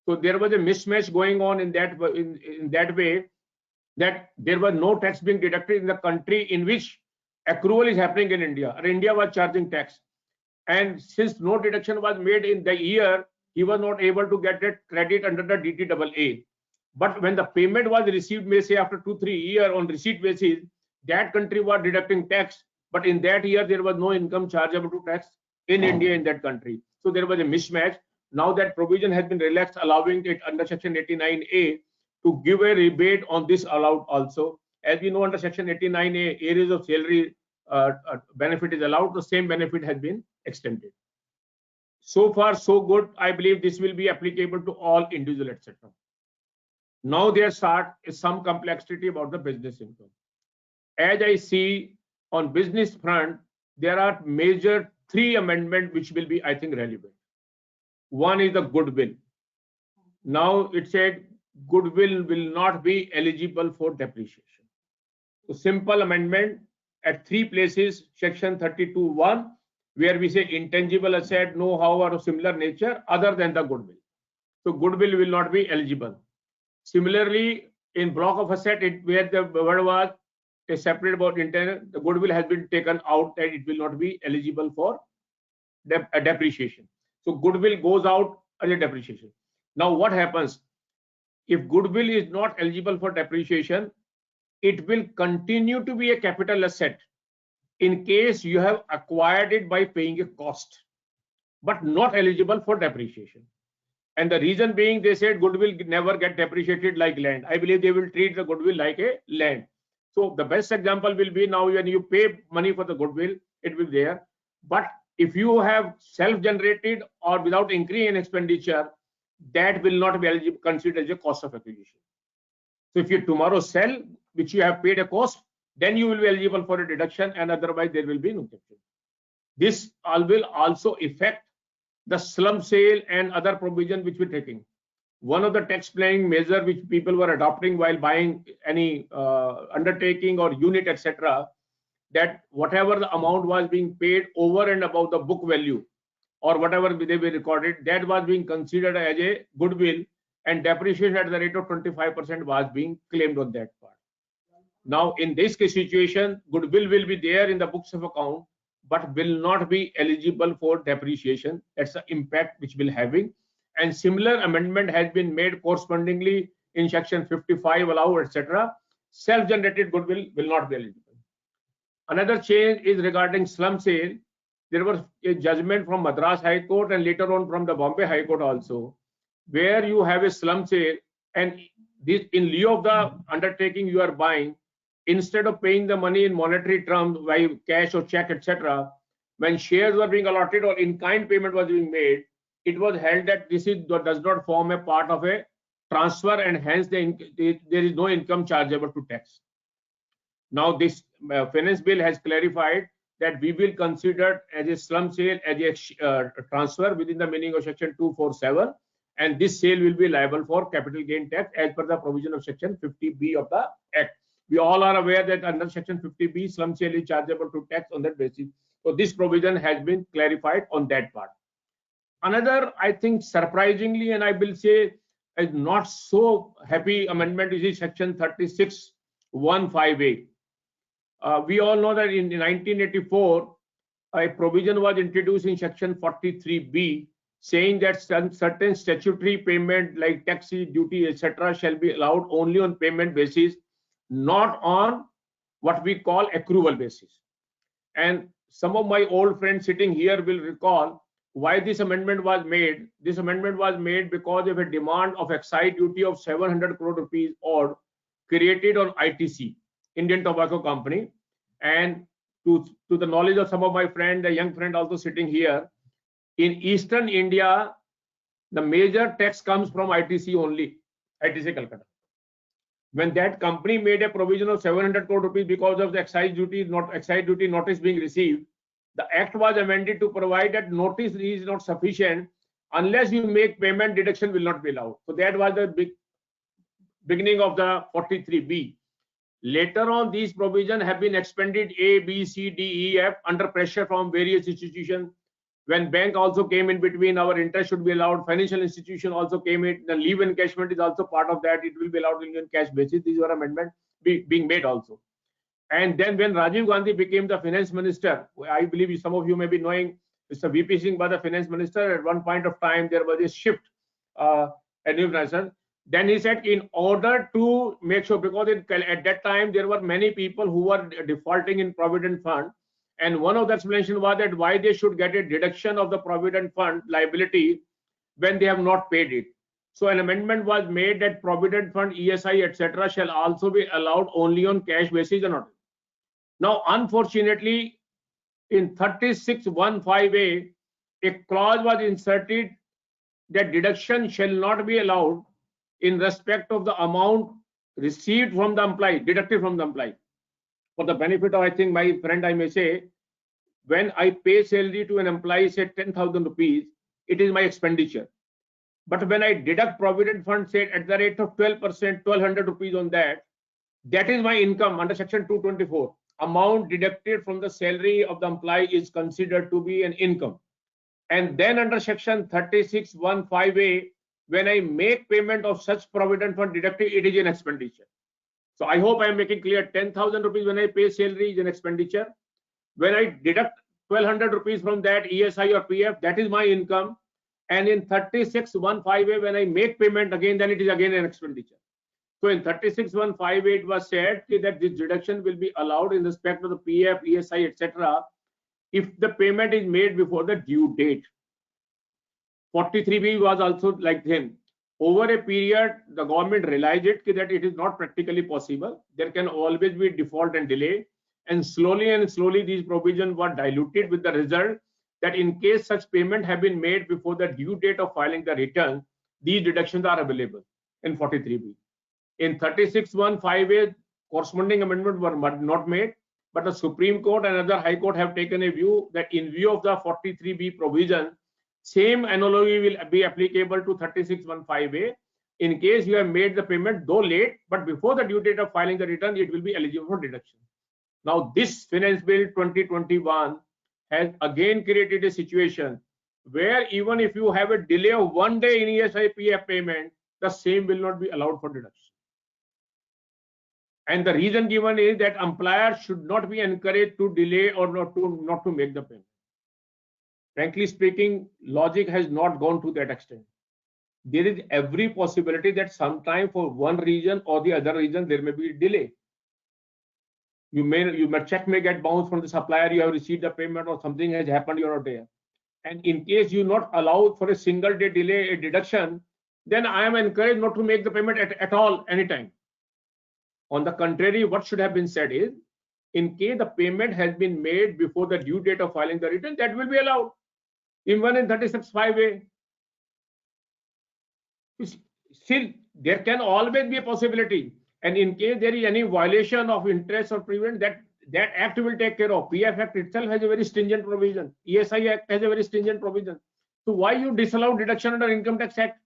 So there was a mismatch going on in that way. that there was no tax being deducted in the country in which accrual is happening in India, or India was charging tax. And since no deduction was made in the year, he was not able to get that credit under the DTAA. But when the payment was received, may say after 2-3 years on receipt basis, that country was deducting tax. But in that year, there was no income chargeable to tax in India in that country. So there was a mismatch. Now that provision has been relaxed, allowing it under Section 89A to give a rebate on this allowed also. As we know, under Section 89A, areas of salary benefit is allowed. The same benefit has been extended. So far, so good. I believe this will be applicable to all individual, etc. Now there start is some complexity about the business income. As I see on business front, there are major 3 amendments which will be, I think, relevant. One is the goodwill. Now it said goodwill will not be eligible for depreciation. So simple amendment at 3 places, Section 32(1), where we say intangible asset, know-how or of similar nature other than the goodwill. So goodwill will not be eligible. Similarly, in block of asset, where the word was a separate about internal, the goodwill has been taken out and it will not be eligible for depreciation. So goodwill goes out as a depreciation. Now what happens? If goodwill is not eligible for depreciation, it will continue to be a capital asset in case you have acquired it by paying a cost, but not eligible for depreciation. And the reason being, they said goodwill never get depreciated like land. I believe they will treat the goodwill like a land. So the best example will be now when you pay money for the goodwill, it will be there. But if you have self-generated or without increase in expenditure, that will not be eligible, considered as a cost of acquisition. So if you tomorrow sell, which you have paid a cost, then you will be eligible for a deduction, and otherwise there will be no deduction. This will also affect the slump sale and other provision which we're taking. One of the tax planning measure which people were adopting while buying any undertaking or unit, etc., that whatever the amount was being paid over and above the book value or whatever they were recorded, that was being considered as a goodwill, and depreciation at the rate of 25% was being claimed on that part. Now in this situation, goodwill will be there in the books of account, but will not be eligible for depreciation. That's the impact which will having. And similar amendment has been made correspondingly in Section 55, allow, etc. Self-generated goodwill will not be eligible. Another change is regarding slump sale. There was a judgment from Madras High Court and later on from the Bombay High Court also, where you have a slump sale, and this in lieu of the undertaking you are buying, instead of paying the money in monetary terms by cash or check, etc., when shares were being allotted or in-kind payment was being made, it was held that this does not form a part of a transfer, and hence there is no income chargeable to tax. Now this finance bill has clarified that we will consider as a slump sale as a transfer within the meaning of Section 247, and this sale will be liable for capital gain tax as per the provision of Section 50B of the Act. We all are aware that under Section 50B, slump sale is chargeable to tax on that basis. So this provision has been clarified on that part. Another, I think, surprisingly, and I will say is not so happy amendment is Section 36(1)(5)(a). We all know that in 1984, a provision was introduced in Section 43B, saying that certain statutory payment like taxes, duty, etc., shall be allowed only on payment basis, not on what we call accrual basis. And some of my old friends sitting here will recall why this amendment was made. This amendment was made because of a demand of excise duty of 700 crore rupees odd created on ITC, Indian Tobacco Company. And to the knowledge of some of my friends, a young friend also sitting here, in Eastern India, the major tax comes from ITC only, ITC Calcutta. When that company made a provision of 700 crore rupees because of the excise duty notice being received, the act was amended to provide that notice is not sufficient. Unless you make payment, deduction will not be allowed. So that was the beginning of the 43B. Later on, these provisions have been expanded A, B, C, D, E, F under pressure from various institutions. When bank also came in between, our interest should be allowed. Financial institution also came in. The leave encashment is also part of that. It will be allowed in cash basis. These were amendments. being made also. And then when Rajiv Gandhi became the finance minister, I believe some of you may be knowing Mr. VP Singh was the finance minister. At one point of time, there was a shift, a new minister. Then he said, in order to make sure, because at that time there were many people who were defaulting in Provident Fund, and one of the explanation was that why they should get a deduction of the Provident Fund liability when they have not paid it. So an amendment was made that Provident Fund, ESI, etc., shall also be allowed only on cash basis or not. Now, unfortunately, in 36(1)(5)(a), a clause was inserted that deduction shall not be allowed in respect of the amount received from the employee, deducted from the employee. For the benefit of, I think, my friend, I may say, when I pay salary to an employee, say 10,000 rupees, it is my expenditure. But when I deduct Provident Fund, say at the rate of 12%, 1,200 rupees on that, that is my income under section 224. Amount deducted from the salary of the employee is considered to be an income. And then under section 36(1)(5)(a), when I make payment of such Provident Fund deducted, it is an expenditure. So I hope I am making clear. 10,000 rupees when I pay salary is an expenditure. When I deduct 1,200 rupees from that ESI or PF, that is my income. And in 36(1)(5)(a), when I make payment again, then it is again an expenditure. So in 36(1)(5)(a), it was said that this deduction will be allowed in respect of the PF, ESI, etc., if the payment is made before the due date. 43B was also like him. Over a period, the government realized that it is not practically possible. There can always be default and delay. And slowly these provisions were diluted, with the result that in case such payment have been made before the due date of filing the return, these deductions are available in 43B. In 36(1)(5)(a), corresponding amendments were not made, but the Supreme Court and other High Court have taken a view that in view of the 43B provision, same analogy will be applicable to 36(1)(5)(a). In case you have made the payment, though late, but before the due date of filing the return, it will be eligible for deduction. Now, this Finance Bill 2021 has again created a situation where even if you have a delay of 1 day in ESI PF payment, the same will not be allowed for deduction. And the reason given is that employer should not be encouraged to delay or not to make the payment. Frankly speaking, logic has not gone to that extent. There is every possibility that sometime for one reason or the other reason there may be a delay. Your check may get bounced from the supplier, you have received the payment or something has happened, you're not there. And in case you not allowed for a single day delay a deduction, then I am encouraged not to make the payment at all, anytime. On the contrary, what should have been said is, in case the payment has been made before the due date of filing the return, that will be allowed. Even in 36(5)(a). Still, there can always be a possibility. And in case there is any violation of interest or prevent, that act will take care of. PF Act itself has a very stringent provision. ESI Act has a very stringent provision. So why you disallow deduction under Income Tax Act?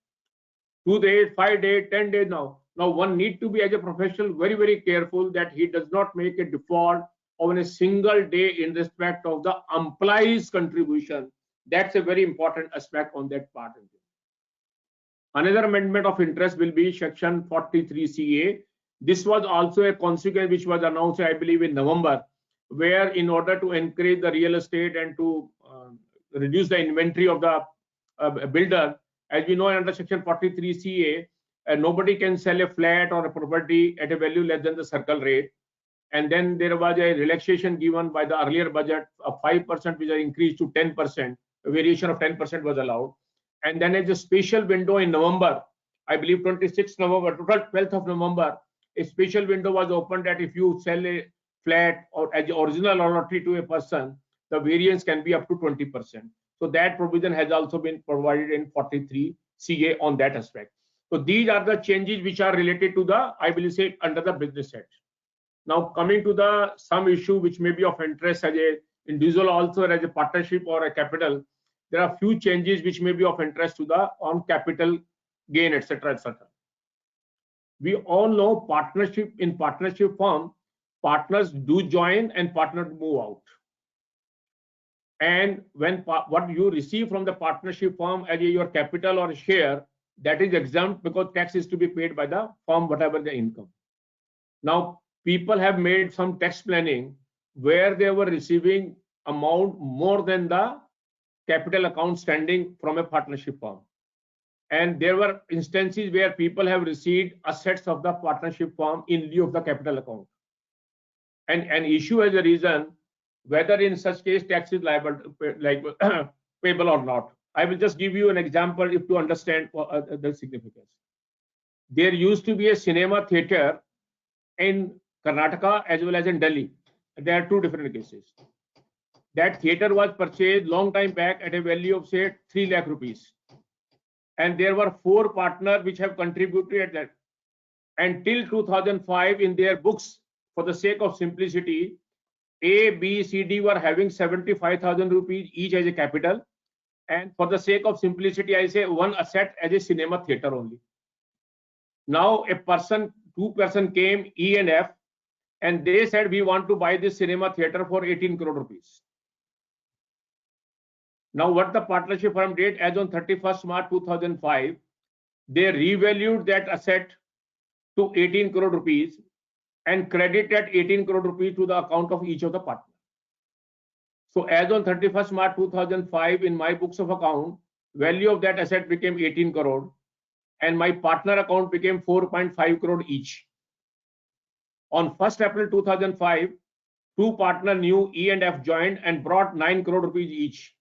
2 days, 5 days, 10 days now. Now one need to be as a professional very, very careful that he does not make a default on a single day in respect of the employee's contribution. That's a very important aspect on that part. Another amendment of interest will be section 43CA. This was also a consequence which was announced, I believe, in November, where in order to encourage the real estate and to reduce the inventory of the builder, as we know under section 43CA, nobody can sell a flat or a property at a value less than the circle rate. And then there was a relaxation given by the earlier budget of 5%, which was increased to 10%. A variation of 10% was allowed. And then as a special window in November, I believe 26th November, 12th of November, a special window was opened that if you sell a flat or as the original lottery to a person, the variance can be up to 20%. So that provision has also been provided in 43CA on that aspect. So these are the changes which are related to the, I will say, under the Business Act. Now coming to the some issue which may be of interest as a individual also as a partnership or a capital, there are few changes which may be of interest to the on capital gain, etc., etc. We all know partnership in partnership firm, partners do join and partners move out. And when what you receive from the partnership firm as your capital or share, that is exempt because tax is to be paid by the firm, whatever the income. Now, people have made some tax planning where they were receiving amount more than the capital account standing from a partnership firm. And there were instances where people have received assets of the partnership firm in lieu of the capital account. And an issue as a reason whether in such case tax is liable, payable or not. I will just give you an example if to understand the significance. There used to be a cinema theater in Karnataka as well as in Delhi. There are two different cases. That theater was purchased long time back at a value of say 3 lakh rupees. And there were 4 partners which have contributed at that. And till 2005 in their books, for the sake of simplicity, A, B, C, D were having 75,000 rupees each as a capital. And for the sake of simplicity, I say one asset as a cinema theater only. Now two person came, E and F, and they said we want to buy this cinema theater for 18 crore rupees. Now what the partnership firm did as on 31st March 2005, they revalued that asset to 18 crore rupees and credited 18 crore rupees to the account of each of the partners. So as on 31st March 2005, in my books of account, value of that asset became 18 crore and my partner account became 4.5 crore each. On 1st April 2005, 2 partners new E and F joined and brought 9 crore rupees each.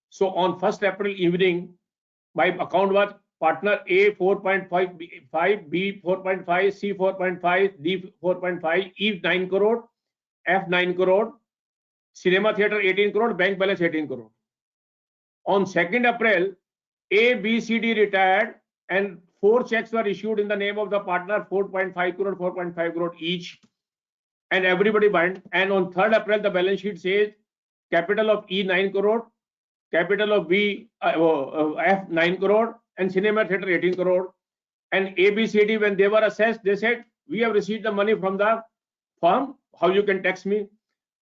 So on 1st April evening, my account was partner A 4.5, B 4.5, C 4.5, D 4.5, E 9 crore, F 9 crore, cinema theater 18 crore, bank balance 18 crore. On 2nd April, A, B, C, D retired and 4 checks were issued in the name of the partner, 4.5 crore, 4.5 crore each, and everybody bind. And on 3rd April, the balance sheet says capital of E 9 crore, capital of B, F 9 crore, and cinema theater 18 crore. And A, B, C, D, when they were assessed, they said, we have received the money from the firm, how you can tax me?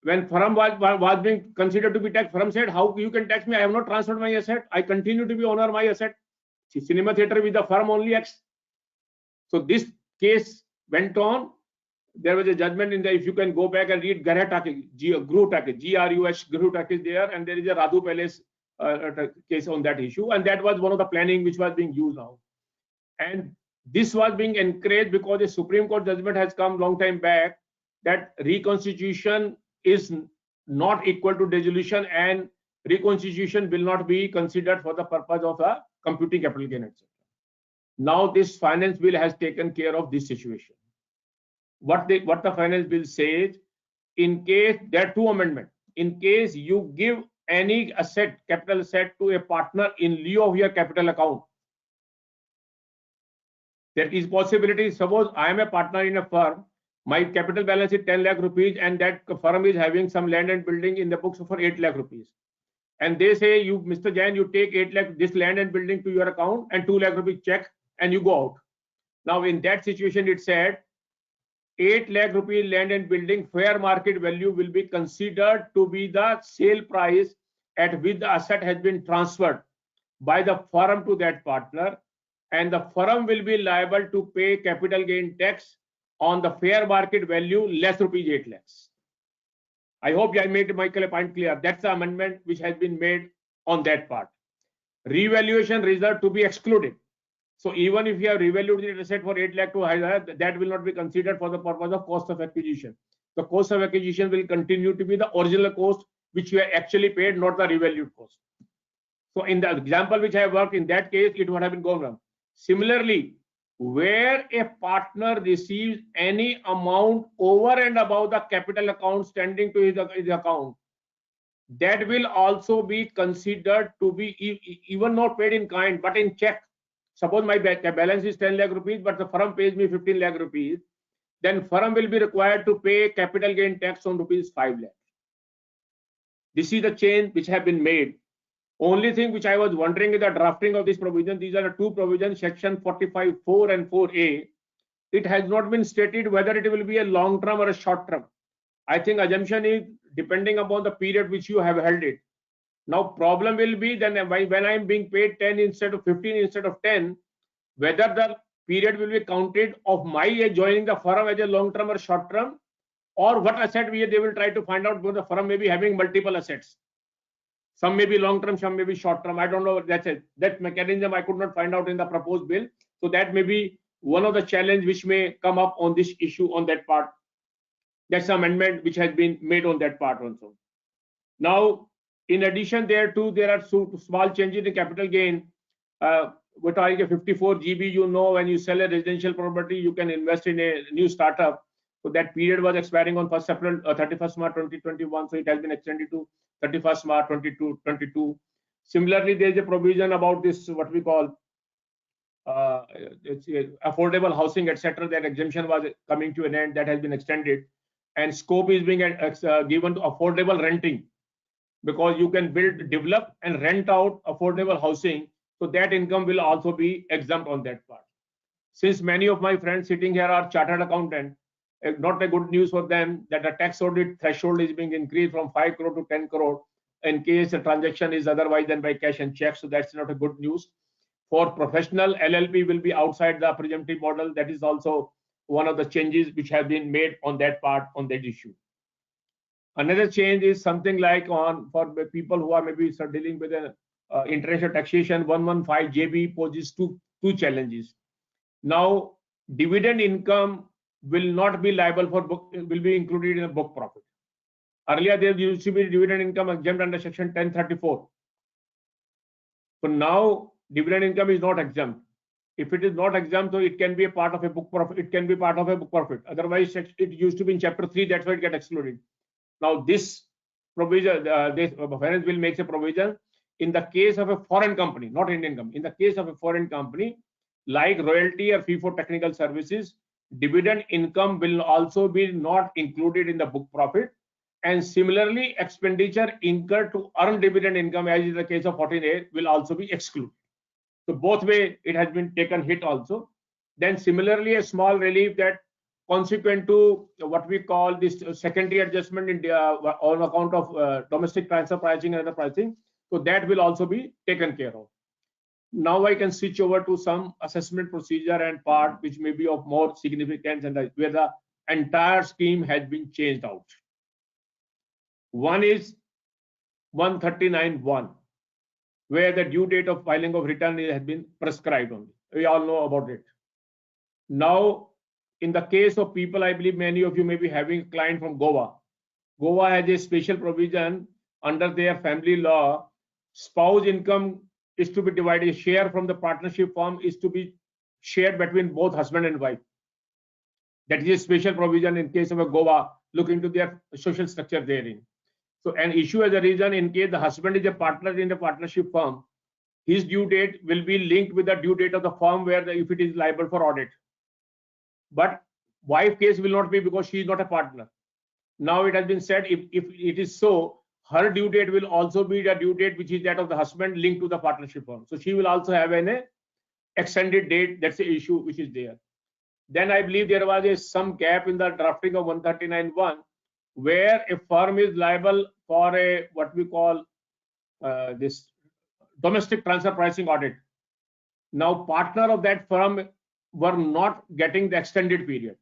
When firm was being considered to be taxed, firm said, how you can tax me? I have not transferred my asset. I continue to be owner of my asset. Cinema theater with the firm only X. So this case went on. There was a judgment in there. If you can go back and read Gruh Talkies, GRUH, Gruh Talkies there, and there is a Radhu Palace case on that issue. And that was one of the planning which was being used now. And this was being encouraged because the Supreme Court judgment has come long time back that reconstitution is not equal to dissolution and reconstitution will not be considered for the purpose of computing capital gain, etc. Now this finance bill has taken care of this situation. What the finance bill says, in case there are 2 amendments, in case you give any asset, capital asset to a partner in lieu of your capital account, there is possibility. Suppose I am a partner in a firm, my capital balance is 10 lakh rupees and that firm is having some land and building in the books for 8 lakh rupees. And they say, you, Mr. Jain, you take 8 lakh, this land and building to your account and 2 lakh rupees check and you go out. Now in that situation, it said 8 lakh rupees land and building fair market value will be considered to be the sale price at which the asset has been transferred by the firm to that partner, and the firm will be liable to pay capital gain tax on the fair market value less rupees 8 lakhs. I hope I made my point clear. That's the amendment which has been made on that part. Revaluation reserve to be excluded. So even if you have revalued the asset for 8 lakh to higher, that will not be considered for the purpose of cost of acquisition. The cost of acquisition will continue to be the original cost which you have actually paid, not the revalued cost. So in the example which I have worked, in that case, it would have been gone wrong. Similarly, where a partner receives any amount over and above the capital account standing to his account, that will also be considered to be even not paid in kind, but in check. Suppose my balance is 10 lakh rupees, but the firm pays me 15 lakh rupees, then firm will be required to pay capital gain tax on rupees 5 lakh. This is the change which have been made. Only thing which I was wondering is the drafting of this provision. These are the 2 provisions, section 45(4) and 4A. It has not been stated whether it will be a long term or a short term. I think assumption is depending upon the period which you have held it. Now problem will be then when I am being paid 10 instead of 15 instead of 10, whether the period will be counted of my joining the firm as a long term or short term, or what asset they will try to find out, because the firm may be having multiple assets. Some may be long term, some may be short term. I don't know. That's it. That mechanism I could not find out in the proposed bill. So that may be one of the challenge which may come up on this issue on that part. That's an amendment which has been made on that part also. Now, in addition there too, there are small changes in capital gain. What are 54 GB, you know, when you sell a residential property, you can invest in a new startup. So that period was expiring on 1st April, 31st March 2021. So it has been extended to 31st March 2022. Similarly, there is a provision about this, what we call affordable housing, etc. That exemption was coming to an end, that has been extended. And scope is being given to affordable renting, because you can build, develop and rent out affordable housing. So that income will also be exempt on that part. Since many of my friends sitting here are chartered accountant, not a good news for them that the tax audit threshold is being increased from 5 crore to 10 crore in case a transaction is otherwise than by cash and check. So that's not a good news. For professional, LLP will be outside the presumptive model. That is also one of the changes which have been made on that part, on that issue. Another change is something like for people who are maybe dealing with an international taxation, 115 JB poses two challenges. Now, dividend income will not be liable for book, will be included in a book profit. Earlier, there used to be dividend income exempt under section 1034. So now, dividend income is not exempt. If it is not exempt, so it can be a part of a book profit. It can be part of a book profit. Otherwise, it used to be in chapter 3. That's why it gets excluded. Now, this provision, this finance bill makes a provision in the case of a foreign company, not Indian company. In the case of a foreign company, like royalty or fee for technical services, dividend income will also be not included in the book profit. And similarly, expenditure incurred to earn dividend income, as is the case of 14A, will also be excluded. So both way it has been taken hit also. Then similarly, a small relief that consequent to what we call this secondary adjustment in on account of domestic transfer pricing and other pricing. So that will also be taken care of. Now I can switch over to some assessment procedure and part which may be of more significance and where the entire scheme has been changed out. One is 139(1), where the due date of filing of return has been prescribed only. We all know about it. Now, in the case of people, I believe many of you may be having a client from Goa. Goa has a special provision under their family law. Spouse income is to be divided. Share from the partnership firm is to be shared between both husband and wife. That is a special provision in case of a Goa. Look into their social structure therein. So an issue as a reason in case the husband is a partner in the partnership firm, his due date will be linked with the due date of the firm where if it is liable for audit. But wife case will not be because she is not a partner. Now it has been said if it is so, her due date will also be the due date which is that of the husband linked to the partnership firm. So she will also have an extended date. That's the issue which is there. Then I believe there was some gap in the drafting of 139(1), where a firm is liable for a what we call this domestic transfer pricing audit. Now partner of that firm were not getting the extended period.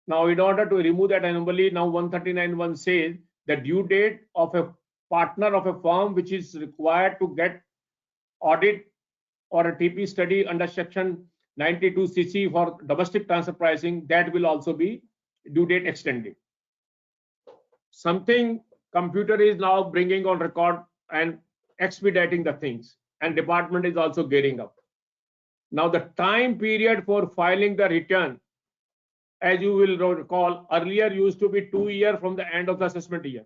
Now in order to remove that anomaly, now 139(1) says the due date of a partner of a firm which is required to get audit or a TP study under section 92CC for domestic transfer pricing, that will also be due date extended. Something computer is now bringing on record and expediting the things, and department is also gearing up. Now the time period for filing the return, as you will recall, earlier used to be 2 years from the end of the assessment year.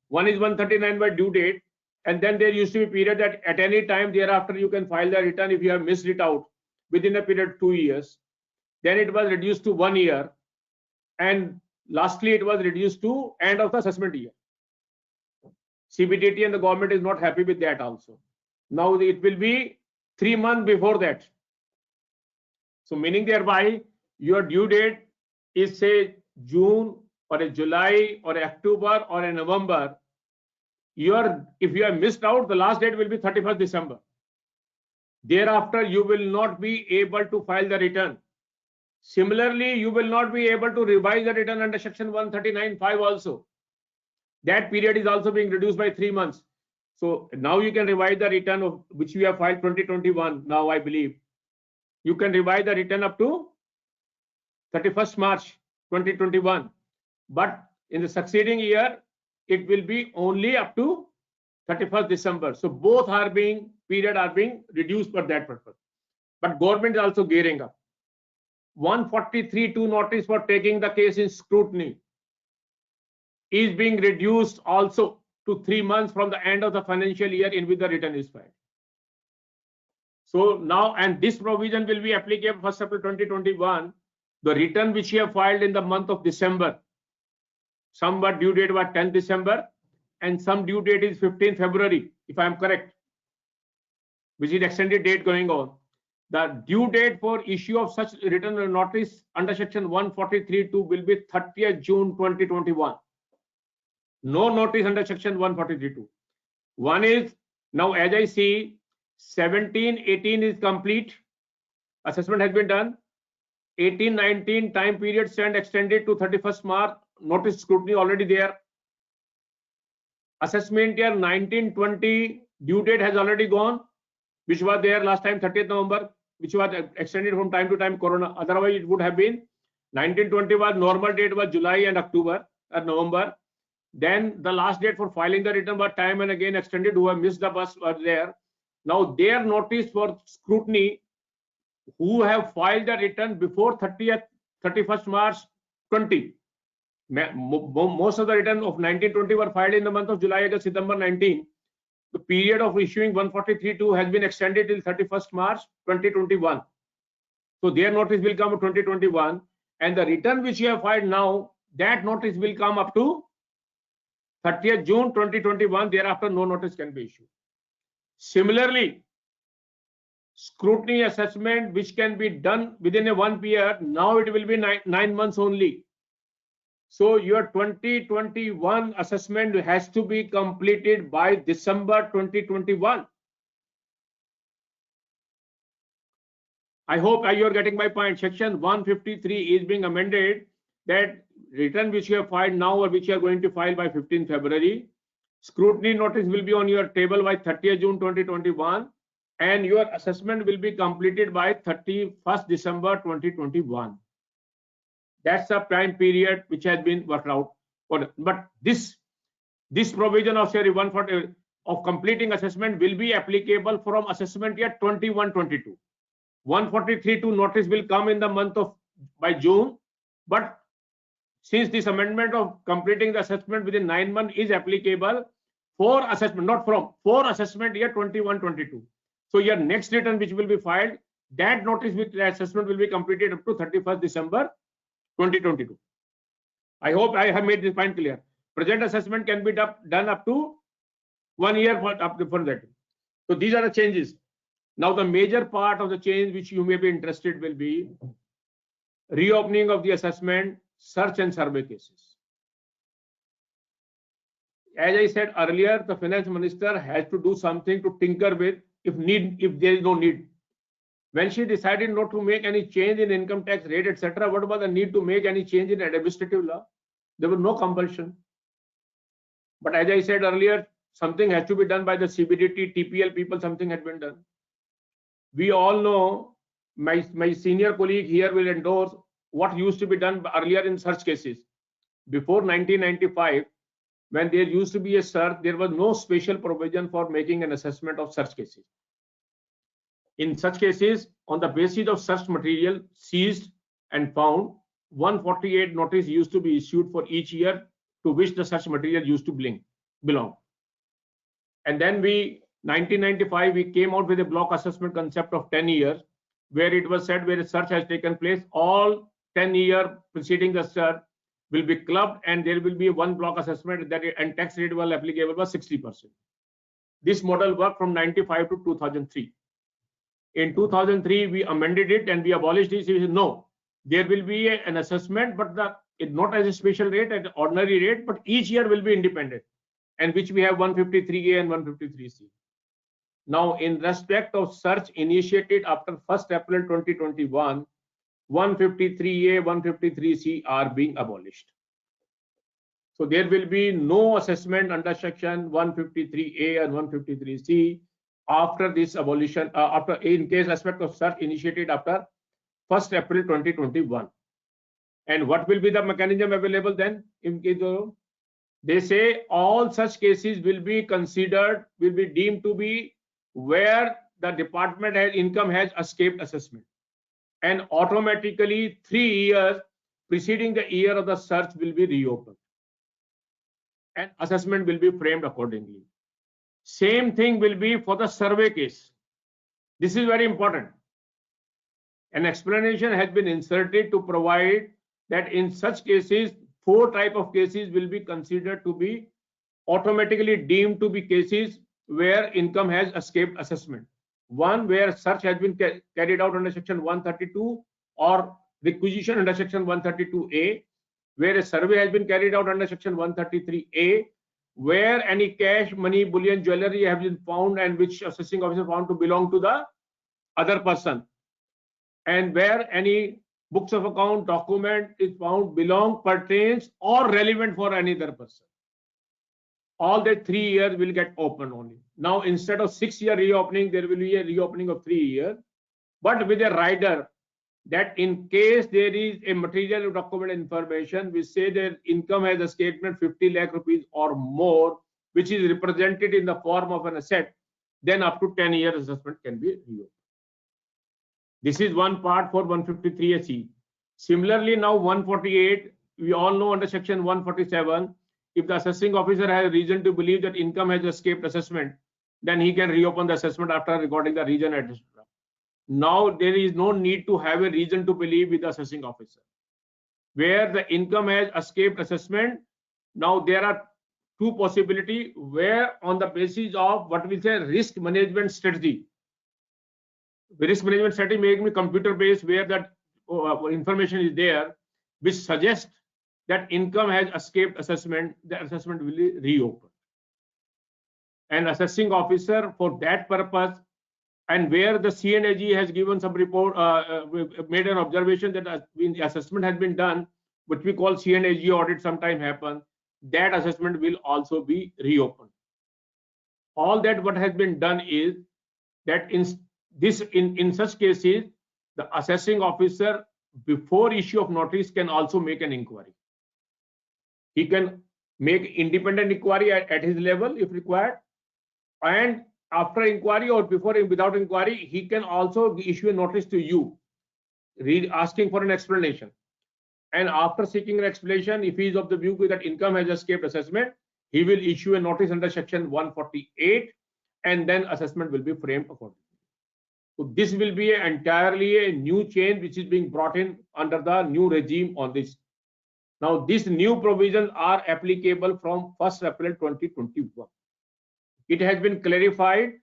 One is 139 by due date, and then there used to be a period that at any time thereafter you can file the return if you have missed it out within a period of 2 years. Then it was reduced to 1 year, and lastly it was reduced to end of the assessment year. CBDT and the government is not happy with that also. Now it will be 3 months before that. So meaning thereby your due date is say June or a July or a October or a November. If you have missed out, the last date will be 31st December. Thereafter, you will not be able to file the return. Similarly, you will not be able to revise the return under section 139(5) also. That period is also being reduced by 3 months. So now you can revise the return of which we have filed 2021. Now I believe you can revise the return up to 31st March 2021. But in the succeeding year, it will be only up to 31st December. So both period are being reduced for that purpose. But government is also gearing up. 143(2) notice for taking the case in scrutiny is being reduced also to 3 months from the end of the financial year in which the return is filed. So now, and this provision will be applicable 1st April 2021. The return which you have filed in the month of December, some were due date was 10th December and some due date is 15th February, if I am correct, which is extended date going on. The due date for issue of such return notice under section 143(2) will be 30th June 2021. No notice under section 143(2). One is, now as I see, 17-18 is complete. Assessment has been done. 18-19 time period stand extended to 31st March. Notice scrutiny already there. Assessment year 19-20 due date has already gone, which was there last time 30th November, which was extended from time to time corona. Otherwise it would have been 19-20 was normal date was July and October or November. Then the last date for filing the return was time and again extended. Who have missed the bus were there. Now their notice for scrutiny, who have filed the return before 31st March 20. Most of the return of 19-20 were filed in the month of July, August, September 19. The period of issuing 143(2) has been extended till 31st March 2021. So their notice will come to 2021, and the return which you have filed now, that notice will come up to 30th June 2021. Thereafter, no notice can be issued. Similarly, scrutiny assessment which can be done within a 1 year, now it will be 9 months only. So your 2021 assessment has to be completed by December 2021. I hope you are getting my point. Section 153 is being amended that return which you have filed now or which you are going to file by 15th February, scrutiny notice will be on your table by 30th June 2021 and your assessment will be completed by 31st December 2021. That's the prime period which has been worked out. But this provision of Series 140 of completing assessment will be applicable from assessment year 21-22. 143(2) notice will come in the month of by June, but since this amendment of completing the assessment within 9 months is applicable for assessment, not from, for assessment year 21-22. So your next return which will be filed, that notice with the assessment will be completed up to 31st December 2022. I hope I have made this point clear. Present assessment can be done up to 1 year for that. So these are the changes. Now the major part of the change which you may be interested will be reopening of the assessment, search and survey cases. As I said earlier, the finance minister has to do something to tinker with if there is no need. When she decided not to make any change in income tax rate, etc., what was the need to make any change in administrative law? There was no compulsion. But as I said earlier, something has to be done by the CBDT, TPL people, something had been done. We all know, my senior colleague here will endorse what used to be done earlier in search cases. Before 1995, when there used to be a search, there was no special provision for making an assessment of search cases. In such cases, on the basis of search material seized and found, 148 notice used to be issued for each year to which the search material used to belong. And then 1995, we came out with a block assessment concept of 10 years, where it was said where a search has taken place, all 10 years preceding the search will be clubbed and there will be one block assessment that and tax rate was applicable was 60%. This model worked from 95 to 2003. In 2003, we amended it and we abolished it. No, there will be an assessment, but not as a special rate, at ordinary rate, but each year will be independent, and which we have 153A and 153C. Now, in respect of search initiated after 1st April 2021, 153A, 153C are being abolished. So there will be no assessment under section 153A and 153C after this abolition, after in case respect of search initiated after 1st April 2021. And what will be the mechanism available then? They say all such cases will be considered, will be deemed to be where the department has income has escaped assessment, and automatically 3 years preceding the year of the search will be reopened and assessment will be framed accordingly. Same thing will be for the survey case. This is very important. An explanation has been inserted to provide that in such cases, 4 types of cases will be considered to be automatically deemed to be cases where income has escaped assessment. One, where search has been carried out under section 132 or requisition under section 132A, where a survey has been carried out under section 133A, where any cash, money, bullion, jewelry have been found and which assessing officer found to belong to the other person, and where any books of account document is found belong, pertains or relevant for any other person. All the 3 years will get open only. Now, instead of 6-year reopening, there will be a reopening of 3 years, but with a rider that in case there is a material document information which say that income has escaped 50 lakh rupees or more, which is represented in the form of an asset, then up to 10 years assessment can be reopened. This is one part for 153AC. Similarly, now 148, we all know under section 147, if the assessing officer has reason to believe that income has escaped assessment, then he can reopen the assessment after recording the reason, etc. Now there is no need to have a reason to believe with the assessing officer. Where the income has escaped assessment, now there are 2 possibilities where on the basis of what we say risk management strategy. The risk management strategy may be computer based, where that information is there which suggests that income has escaped assessment, the assessment will be reopened. And assessing officer for that purpose, and where the CNAG has given some report, made an observation that the assessment has been done, which we call CNAG audit sometime happen, that assessment will also be reopened. All that what has been done is that in such cases, the assessing officer before issue of notice can also make an inquiry. He can make independent inquiry at his level if required, and after inquiry or before without inquiry, he can also issue a notice to you, asking for an explanation. And after seeking an explanation, if he is of the view that income has escaped assessment, he will issue a notice under section 148, and then assessment will be framed accordingly. So this will be entirely a new change which is being brought in under the new regime on this. Now, these new provisions are applicable from 1st April 2021. It has been clarified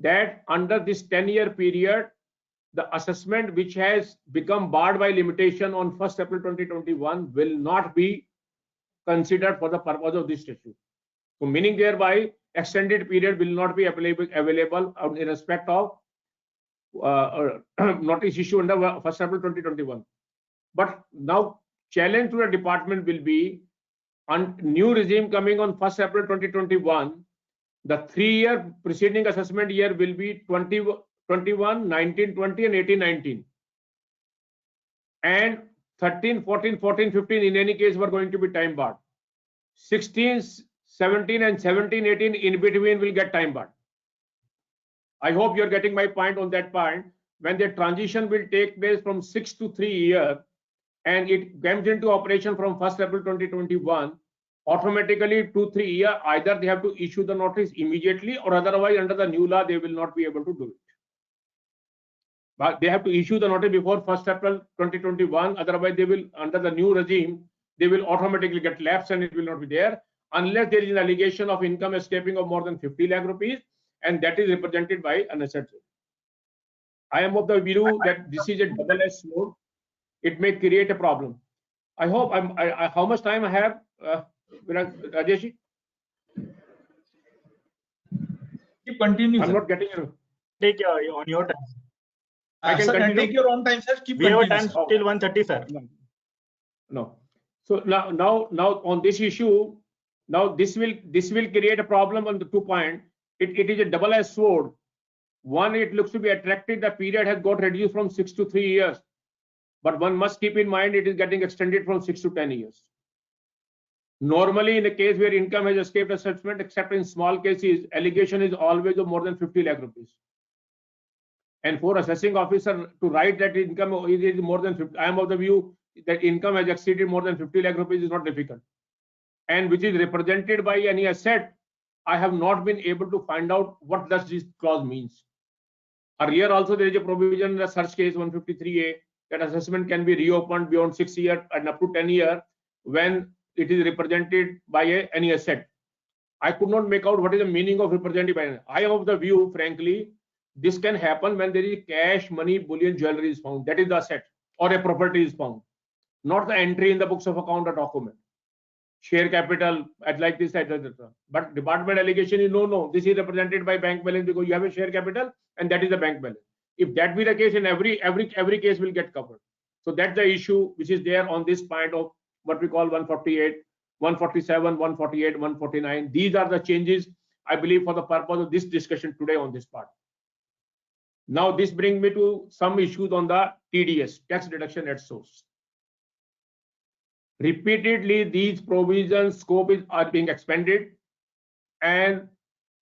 that under this 10-year period, the assessment which has become barred by limitation on 1st April 2021 will not be considered for the purpose of this statute. So meaning thereby extended period will not be available in respect of notice issue under 1st April 2021. But now challenge to the department will be on new regime coming on 1st April 2021. The 3-year preceding assessment year will be 21, 19, 20 and 18, 19. And 13, 14, 14, 15 in any case were going to be time barred. 16, 17 and 17, 18 in between will get time barred. I hope you're getting my point on that point. When the transition will take place from 6 to 3 years and it comes into operation from 1st April 2021, automatically 2-3 years, either they have to issue the notice immediately or otherwise under the new law, they will not be able to do it. But they have to issue the notice before 1st April 2021, otherwise they will, under the new regime, they will automatically get lapsed and it will not be there unless there is an allegation of income escaping of more than 50 lakh rupees and that is represented by an asset. I am of the view that this is a double-edged sword. It may create a problem. I hope how much time I have, Rajesh? Keep continue, I'm sir. not getting you. Take on your time. I can Sir, continue? take your own time, sir. Keep We have a continue, time sir. till 1:30, sir. No. So now on this issue, now this will create a problem on the 2 point. It is a double-edged sword. One, it looks to be attractive. The period has got reduced from 6 to 3 years, but one must keep in mind it is getting extended from 6 to 10 years. Normally, in a case where income has escaped assessment, except in small cases, allegation is always of more than 50 lakh rupees. And for assessing officer to write that income is more than 50, I am of the view that income has exceeded more than 50 lakh rupees is not difficult. And which is represented by any asset, I have not been able to find out what does this clause means. Earlier also there is a provision in the search case 153A that assessment can be reopened beyond 6 years and up to 10 years when it is represented by any asset. I could not make out what is the meaning of represented by. I am of the view, frankly, this can happen when there is cash, money, bullion, jewelry is found. That is the asset, or a property is found, not the entry in the books of account or document. Share capital at like this, etc. But department allegation is no, this is represented by bank balance because you have a share capital and that is the bank balance. If that be the case, in every case will get covered. So that's the issue which is there on this point of what we call 148, 147, 148, 149. These are the changes, I believe, for the purpose of this discussion today on this part. Now this brings me to some issues on the TDS, tax deduction at source. Repeatedly, these provisions scope are being expanded, and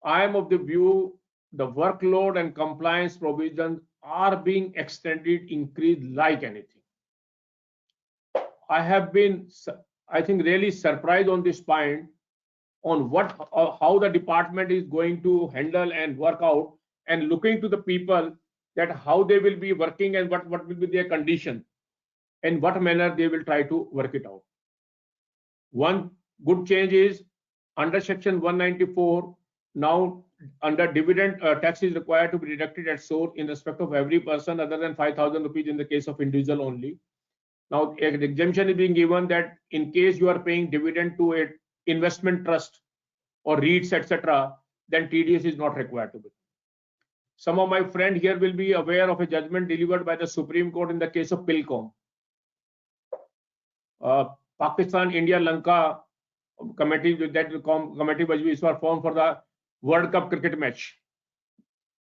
I am of the view the workload and compliance provisions are being extended, increased like anything. I have been, I think, really surprised on this point on how the department is going to handle and work out, and looking to the people that how they will be working and what will be their condition and what manner they will try to work it out. One good change is under section 194, now under dividend tax is required to be deducted at source in respect of every person other than 5,000 rupees in the case of individual only. Now an exemption is being given that in case you are paying dividend to an investment trust or REITs, etc., then TDS is not required to be. Some of my friends here will be aware of a judgment delivered by the Supreme Court in the case of Pilcom. Pakistan, India, Lanka committee, that committee was formed for the World Cup cricket match.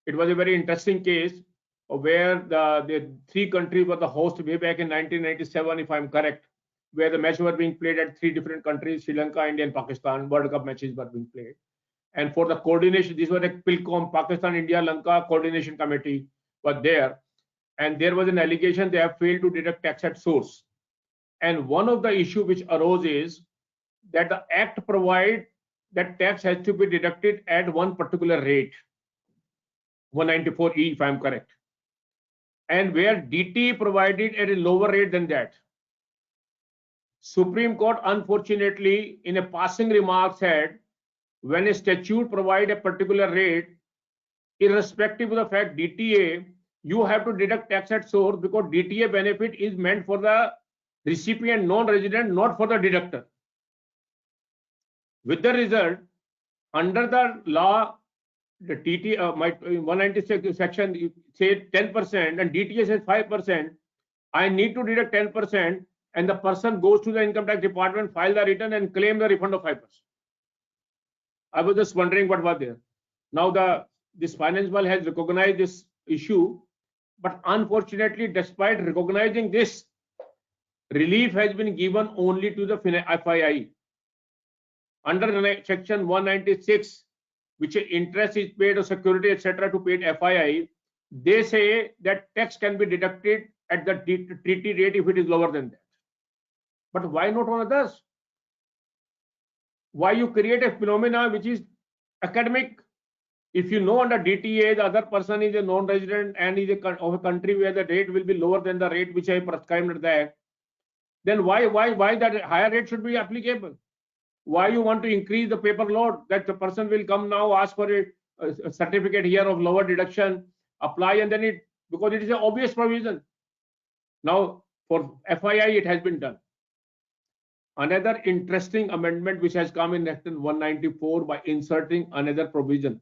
It was a very interesting case where the 3 countries were the host way back in 1997, if I'm correct, where the match were being played at 3 different countries, Sri Lanka, India, and Pakistan. World Cup matches were being played. And for the coordination, this was a Pilcom, Pakistan, India, Lanka coordination committee was there. And there was an allegation they have failed to deduct tax at source. And one of the issues which arose is that the Act provides that tax has to be deducted at one particular rate, 194E, if I'm correct. And where DT provided at a lower rate than that. Supreme Court, unfortunately, in a passing remark said, when a statute provides a particular rate, irrespective of the fact DTA, you have to deduct tax at source because DTA benefit is meant for the recipient, non-resident, not for the deductor. With the result, under the law, the TT, 196 section say 10% and DTA says 5%. I need to deduct 10%, and the person goes to the income tax department, file the return, and claim the refund of 5%. I was just wondering what was there. Now this finance bill has recognized this issue, but unfortunately, despite recognizing this, relief has been given only to the FII. Under section 196, which interest is paid or security, etc., to paid FII, they say that tax can be deducted at the treaty rate if it is lower than that. But why not on others? Why you create a phenomena which is academic? If you know under DTA the other person is a non-resident and is of a country where the rate will be lower than the rate which I prescribed at the Act, then why that higher rate should be applicable? Why you want to increase the paper load that the person will come now, ask for a certificate here of lower deduction, apply, and then because it is an obvious provision. Now for FII it has been done. Another interesting amendment which has come in section 194 by inserting another provision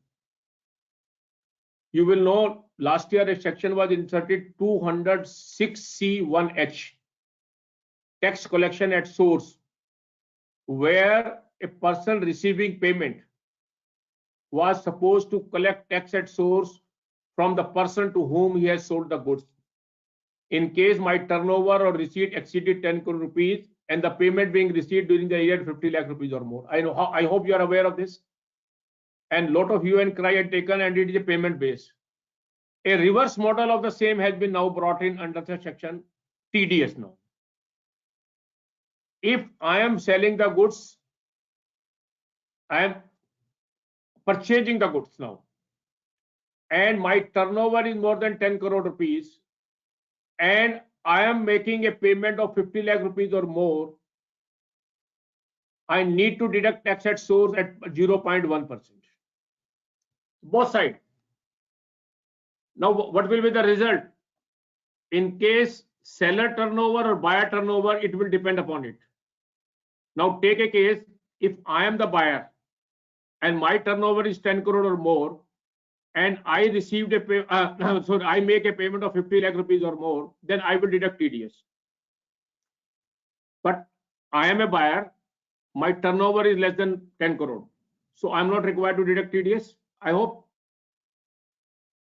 You will know last year a section was inserted 206C1H, tax collection at source, where a person receiving payment was supposed to collect tax at source from the person to whom he has sold the goods. In case my turnover or receipt exceeded 10 crore rupees and the payment being received during the year 50 lakh rupees or more. I hope you are aware of this. And lot of hue and cry had taken, and it is a payment base. A reverse model of the same has been now brought in under the section TDS now. If I am selling the goods, I am purchasing the goods now, and my turnover is more than 10 crore rupees, and I am making a payment of 50 lakh rupees or more, I need to deduct tax at source at 0.1%. Both sides. Now, what will be the result? In case seller turnover or buyer turnover, it will depend upon it. Now, take a case, if I am the buyer and my turnover is 10 crore or more, and I received I make a payment of 50 lakh rupees or more, then I will deduct TDS. But I am a buyer, my turnover is less than 10 crore. So I'm not required to deduct TDS, I hope.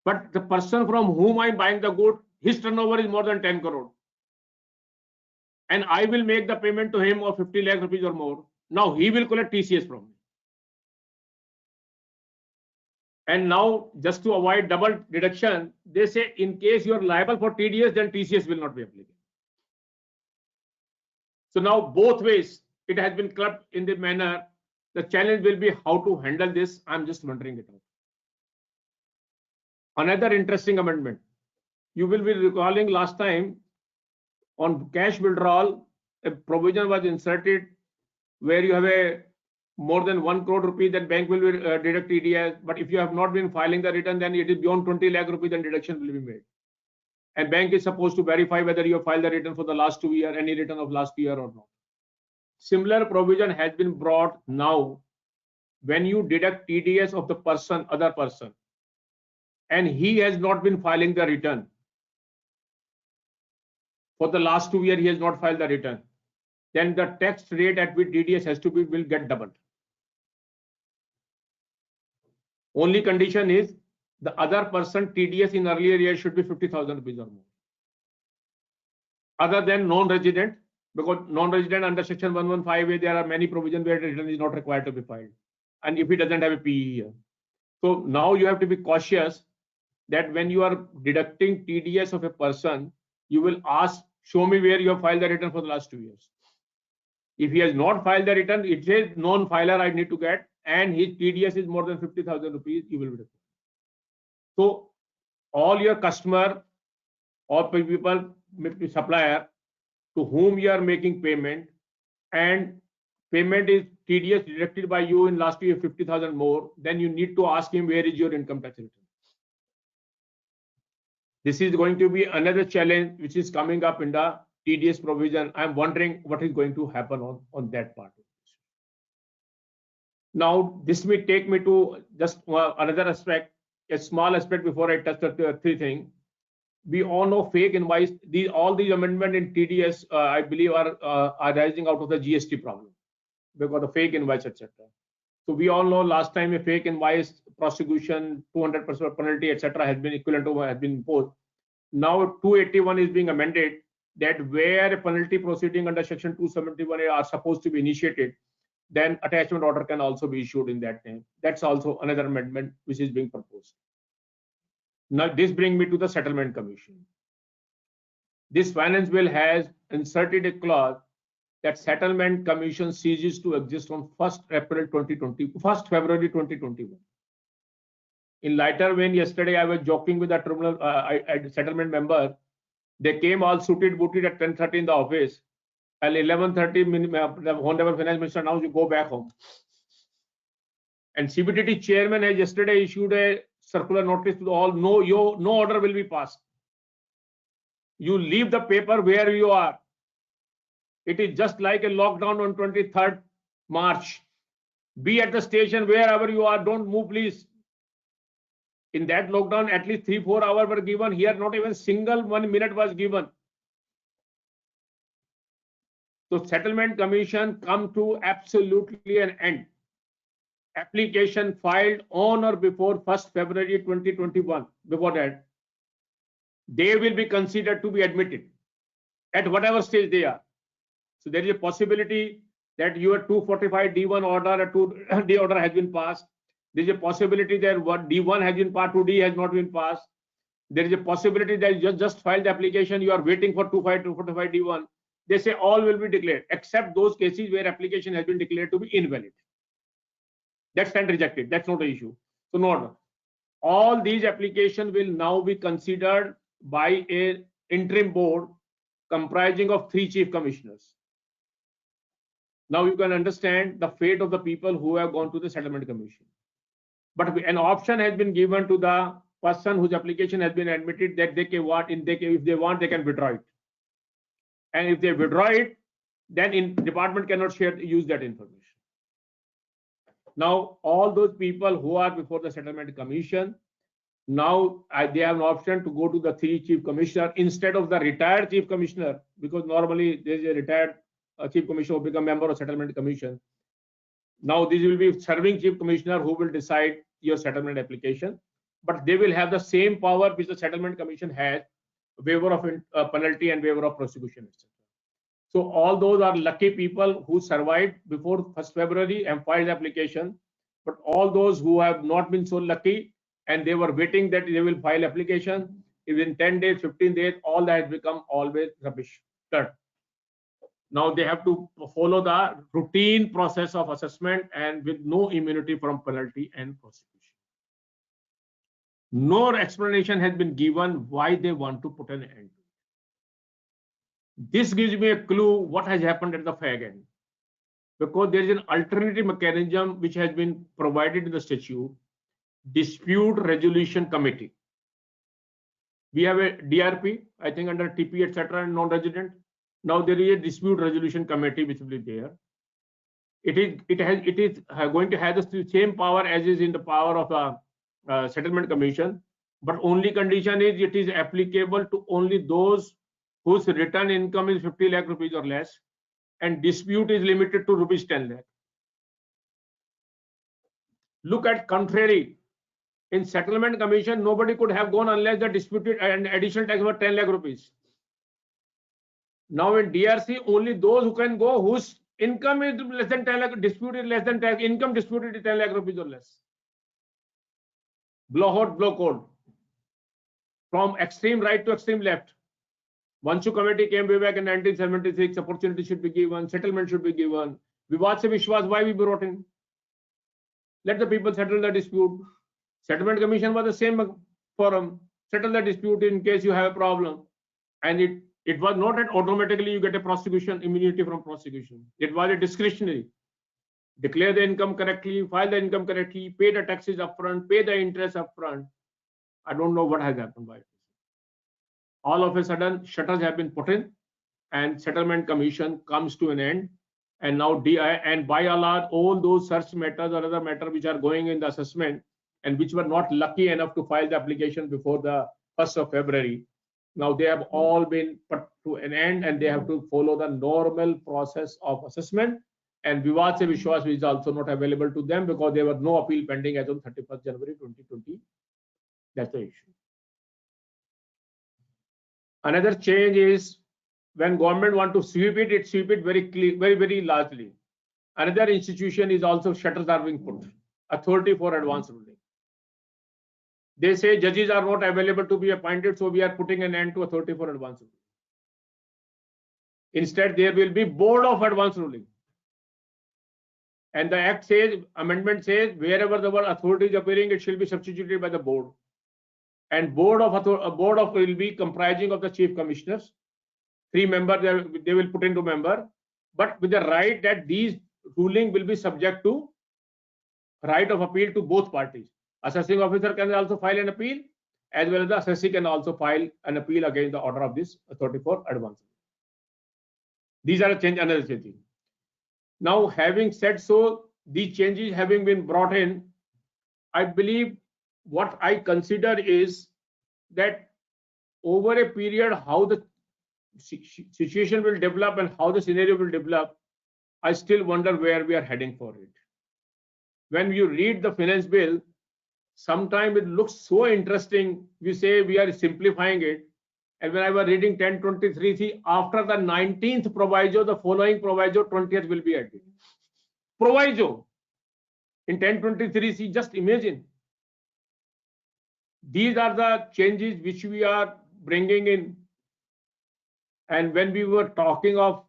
But the person from whom I'm buying the good, his turnover is more than 10 crore. And I will make the payment to him of 50 lakh rupees or more. Now he will collect TCS from me. And now, just to avoid double deduction, they say in case you are liable for TDS, then TCS will not be applicable. So now both ways, it has been clubbed in the manner. The challenge will be how to handle this. I'm just wondering it out. Another interesting amendment. You will be recalling last time on cash withdrawal, a provision was inserted where you have a more than 1 crore rupees, then bank will be deduct TDS. But if you have not been filing the return, then it is beyond 20 lakh rupees, then deduction will be made. And bank is supposed to verify whether you have filed the return for the last 2 years, any return of last year or not. Similar provision has been brought now when you deduct TDS of the person, other person, and he has not been filing the return. For the last 2 years, he has not filed the return. Then the tax rate at which TDS has to be will get doubled. Only condition is the other person TDS in earlier years should be 50,000 rupees or more. Other than non-resident, because non-resident under section 115A, there are many provisions where the return is not required to be filed. And if he doesn't have a PE here. So now you have to be cautious that when you are deducting TDS of a person, you will ask, show me where you have filed the return for the last 2 years. If he has not filed the return, it says non-filer I need to get, and his TDS is more than 50,000 rupees, you will be required. So all your customer or people, supplier to whom you are making payment, and payment is TDS deducted by you in last year 50,000 more, then you need to ask him where is your income tax return. This is going to be another challenge which is coming up in the TDS provision. I'm wondering what is going to happen on that part. Now, this may take me to just another aspect, a small aspect before I touch the three things. We all know fake invoice. All these amendments in TDS, I believe, are arising out of the GST problem because of fake invoice, etc. So we all know last time a fake invoice prosecution, 200% penalty, etc. has been equivalent to has been imposed. Now 281 is being amended that where a penalty proceeding under section 271 are supposed to be initiated, then attachment order can also be issued in that name. That's also another amendment which is being proposed. Now this brings me to the Settlement Commission. This finance bill has inserted a clause that Settlement Commission ceases to exist on 1st February 2021. In lighter vein, yesterday I was joking with the tribunal settlement member. They came all suited booted at 10:30 in the office. At 11:30, the Honorable Finance Minister announced you go back home. And CBDT chairman has yesterday issued a circular notice to all, no order will be passed. You leave the paper where you are. It is just like a lockdown on 23rd March. Be at the station wherever you are, don't move please. In that lockdown, at least 3-4 hours were given. Here, not even single 1 minute was given. So settlement commission come to absolutely an end. Application filed on or before 1st February 2021. Before that, they will be considered to be admitted at whatever stage they are. So there is a possibility that your 245 D1 order, a 2D order has been passed. There is a possibility that what D1 has been passed, 2D has not been passed. There is a possibility that you just filed the application, you are waiting for 245 D1. They say all will be declared, except those cases where application has been declared to be invalid. That's and rejected. That's not an issue. So no, all these applications will now be considered by a interim board comprising of 3 chief commissioners. Now you can understand the fate of the people who have gone to the settlement commission. But an option has been given to the person whose application has been admitted that they can if they want, they can withdraw it. And if they withdraw it, then department cannot use that information. Now, all those people who are before the settlement commission, now they have an option to go to the 3 chief commissioner instead of the retired chief commissioner, because normally there is a retired chief commissioner who become member of settlement commission. Now this will be serving chief commissioner who will decide your settlement application, but they will have the same power which the settlement commission has, waiver of penalty and waiver of prosecution, etc. So all those are lucky people who survived before 1st February and filed application, but all those who have not been so lucky and they were waiting that they will file application, within 10 days, 15 days, all that has become always rubbish. Third, now they have to follow the routine process of assessment and with no immunity from penalty and prosecution. No explanation has been given why they want to put an end. This gives me a clue what has happened at the fag end, because there is an alternative mechanism which has been provided in the statute, dispute resolution committee. We have a DRP, I think under TP, etc., and non-resident. Now there is a dispute resolution committee which will be there. It is going to have the same power as is in the power of the settlement commission, but only condition is it is applicable to only those whose return income is 50 lakh rupees or less, and dispute is limited to rupees 10 lakh. Look at contrary. In settlement commission, nobody could have gone unless the disputed and additional tax were 10 lakh rupees. Now in DRC, only those who can go whose income is less than 10 lakh, dispute is less than tax, income disputed is 10 lakh rupees or less. Blow hot, blow cold. From extreme right to extreme left. Vanshu committee came way back in 1976, opportunity should be given, settlement should be given. Vivad se Vishwas, why we brought in? Let the people settle the dispute. Settlement commission was the same forum. Settle the dispute in case you have a problem. And it was not that automatically you get a prosecution, immunity from prosecution. It was a discretionary. Declare the income correctly, file the income correctly, pay the taxes upfront, pay the interest upfront. I don't know what has happened by it. All of a sudden, shutters have been put in, and settlement commission comes to an end. And now by and large, all those such matters or other matters which are going in the assessment and which were not lucky enough to file the application before the 1st of February, now they have all been put to an end, and they have to follow the normal process of assessment. And Vivad se Vishwas is also not available to them because there was no appeal pending as on 31st January 2020. That's the issue. Another change is when government want to sweep it sweep it very clear, very largely. Another institution is also shutters are being put. Authority for advance ruling. They say judges are not available to be appointed, so we are putting an end to authority for advance ruling. Instead, there will be board of advance ruling. And the act says, amendment says, wherever the word authority is appearing, it shall be substituted by the board. And board of will be comprising of the chief commissioners. 3 members they will put into member, but with the right that these ruling will be subject to right of appeal to both parties. Assessing officer can also file an appeal, as well as the assessee can also file an appeal against the order of this authority for advance. These are another change. Now, having said so, these changes having been brought in, I believe what I consider is that over a period, how the situation will develop and how the scenario will develop, I still wonder where we are heading for it. When you read the finance bill, sometimes it looks so interesting. We say we are simplifying it. And when I was reading 1023, see, after the 19th proviso, the following proviso, 20th will be added. Proviso in 1023, see, just imagine. These are the changes which we are bringing in. And when we were talking of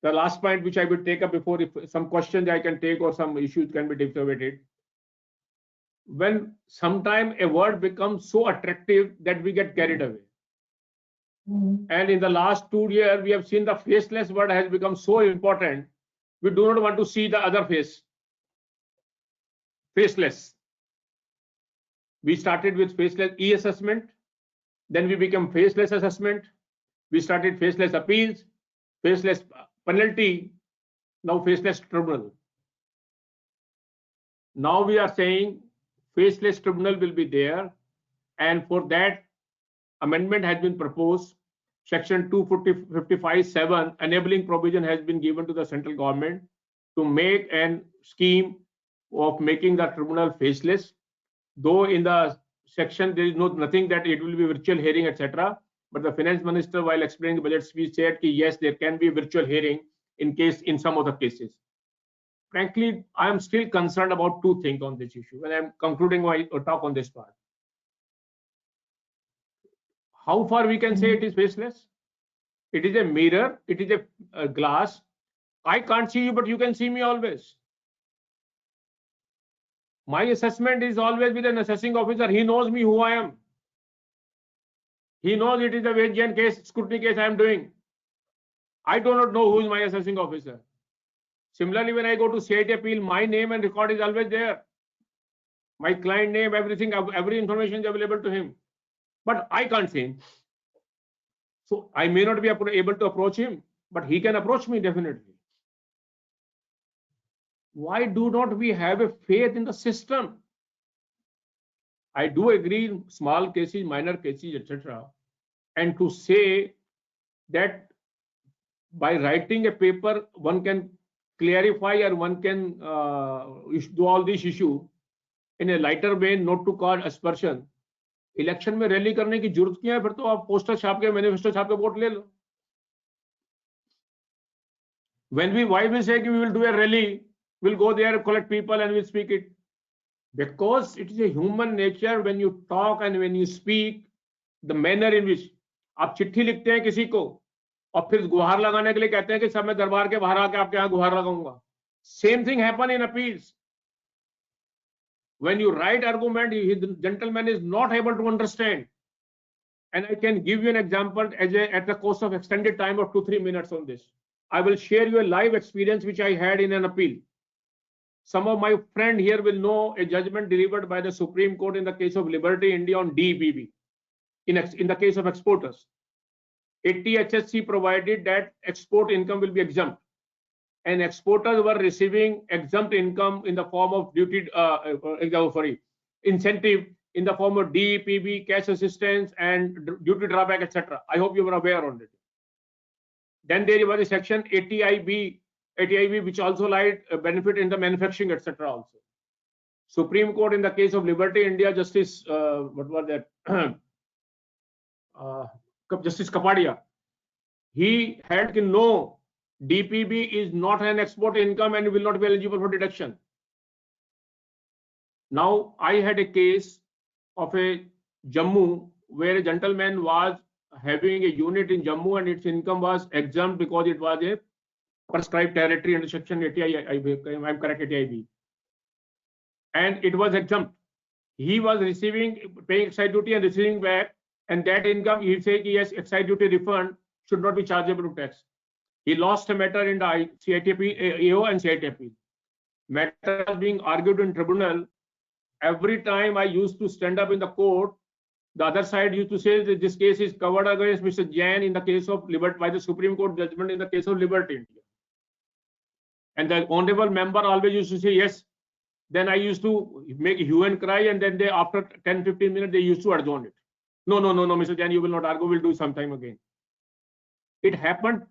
the last point, which I will take up before, if some questions I can take or some issues can be debated. When sometime a word becomes so attractive that we get carried away. And in the last 2 years, we have seen the faceless word has become so important. We do not want to see the other face. Faceless. We started with faceless e-assessment. Then we became faceless assessment. We started faceless appeals, faceless penalty, now faceless tribunal. Now we are saying faceless tribunal will be there, and for that amendment has been proposed. Section 255(7) enabling provision has been given to the central government to make an scheme of making the tribunal faceless. Though in the section there is nothing that it will be virtual hearing, etc. But the finance minister, while explaining the budget speech, said that yes, there can be a virtual hearing in some of the cases. Frankly, I am still concerned about two things on this issue, and I am concluding my talk on this part. How far we can say it is faceless? It is a mirror, it is a glass. I can't see you, but you can see me always. My assessment is always with an assessing officer. He knows me, who I am. He knows it is a Vedian case, scrutiny case I am doing. I do not know who is my assessing officer. Similarly, when I go to CIT appeal, my name and record is always there. My client name, everything, every information is available to him. But I can't see him. So I may not be able to approach him, but he can approach me definitely. Why do not we have a faith in the system? I do agree, small cases, minor cases, etc. And to say that by writing a paper, one can clarify or one can do all these issues in a lighter way, not to cause aspersion. Election में rally करने की जरूरत क्या है? फिर तो आप poster छाप के, मैनिफेस्टो छाप के वोट ले लो. Why we say we will do a rally, we'll go there, collect people, and we'll speak it? Because it is a human nature when you talk and when you speak, the manner in which आप चिट्ठी लिखते हैं किसी को और फिर गुहार लगाने के लिए कहते हैं कि सब मैं दरबार के बाहर आके आपके यहाँ गुहार लगाऊंगा. Same thing happen in appeals. When you write argument, the gentleman is not able to understand. And I can give you an example at the cost of extended time of 2-3 minutes on this. I will share you a live experience which I had in an appeal. Some of my friend here will know a judgment delivered by the Supreme Court in the case of Liberty India on DPP. In the case of exporters, ATHSC provided that export income will be exempt, and exporters were receiving exempt income in the form of incentive in the form of DPP, cash assistance, and duty drawback, etc. I hope you were aware on it. Then there was a section 80IB, which also lied benefit in the manufacturing, etc. also. Supreme Court in the case of Liberty India, Justice what was that? Justice Kapadia. He had to know DPB is not an export income and will not be eligible for deduction. Now, I had a case of a Jammu where a gentleman was having a unit in Jammu and its income was exempt because it was a prescribed territory under section 80IB, I'm correct, 80IB. And it was exempt. He was paying excise duty and receiving back, and that income, he said, yes, excise duty refund should not be chargeable to tax. He lost a matter in the AO and CITP. Matter was being argued in tribunal. Every time I used to stand up in the court, the other side used to say that this case is covered against Mr. Jain in the case of Liberty by the Supreme Court judgment in the case of Liberty India. And the honorable member always used to say, yes, Then I used to make hue and cry, and then they, after 10-15 minutes, they used to adjourn it. No, Mr. Jain, you will not argue. We'll do sometime again. It happened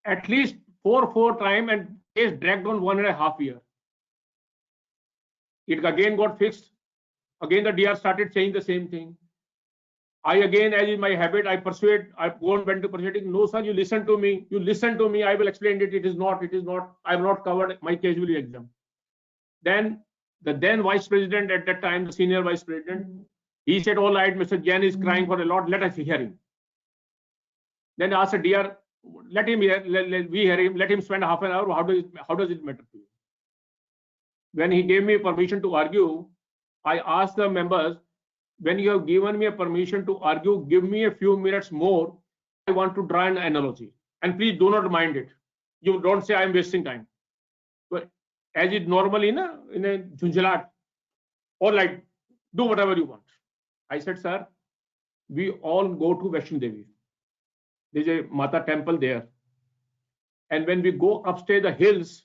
at least four times, and case dragged on 1.5 years. It again got fixed. Again, the DR started saying the same thing. I again, as is my habit, I went to persuading. No, sir, you listen to me. You listen to me. I will explain it. It is not. I have not covered my casualty exam. Then the then vice president at that time, the senior vice president, he said, all right, Mr. Jain is crying for a lot. Let us hear him. Then I asked, dear, let him hear. We hear him. Let him spend half an hour. How does it matter to you? When he gave me permission to argue, I asked the members, when you have given me a permission to argue, give me a few minutes more. I want to draw an analogy. And please do not mind it. You don't say I am wasting time. But as it normally in a junjalat, or like, do whatever you want. I said, sir, we all go to Vaishno Devi. There's a Mata temple there. And when we go upstairs the hills,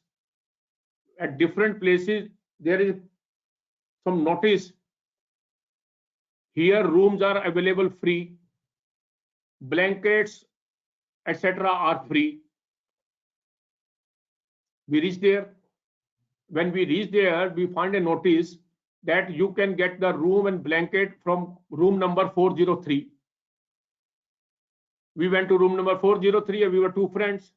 at different places, there is some notice. Here rooms are available free, blankets, etc. are free. We reach there. When we reach there, we find a notice that you can get the room and blanket from room number 403. We went to room number 403 and we were two friends.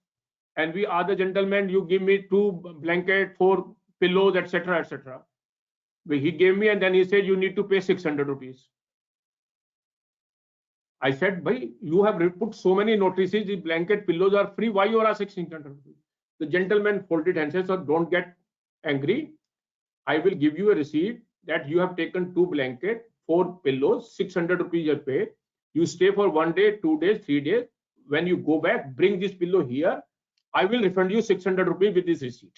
And we are the gentlemen, you give me 2 blankets, 4 pillows, etc., etc. He gave me, and then he said, you need to pay 600 rupees. I said, bhai, you have put so many notices, the blanket, pillows are free, why you are asking 600 rupees? The gentleman folded hands and said, don't get angry. I will give you a receipt that you have taken 2 blankets, 4 pillows, 600 rupees you pay. You stay for 1 day, 2 days, 3 days. When you go back, bring this pillow here. I will refund you 600 rupees with this receipt.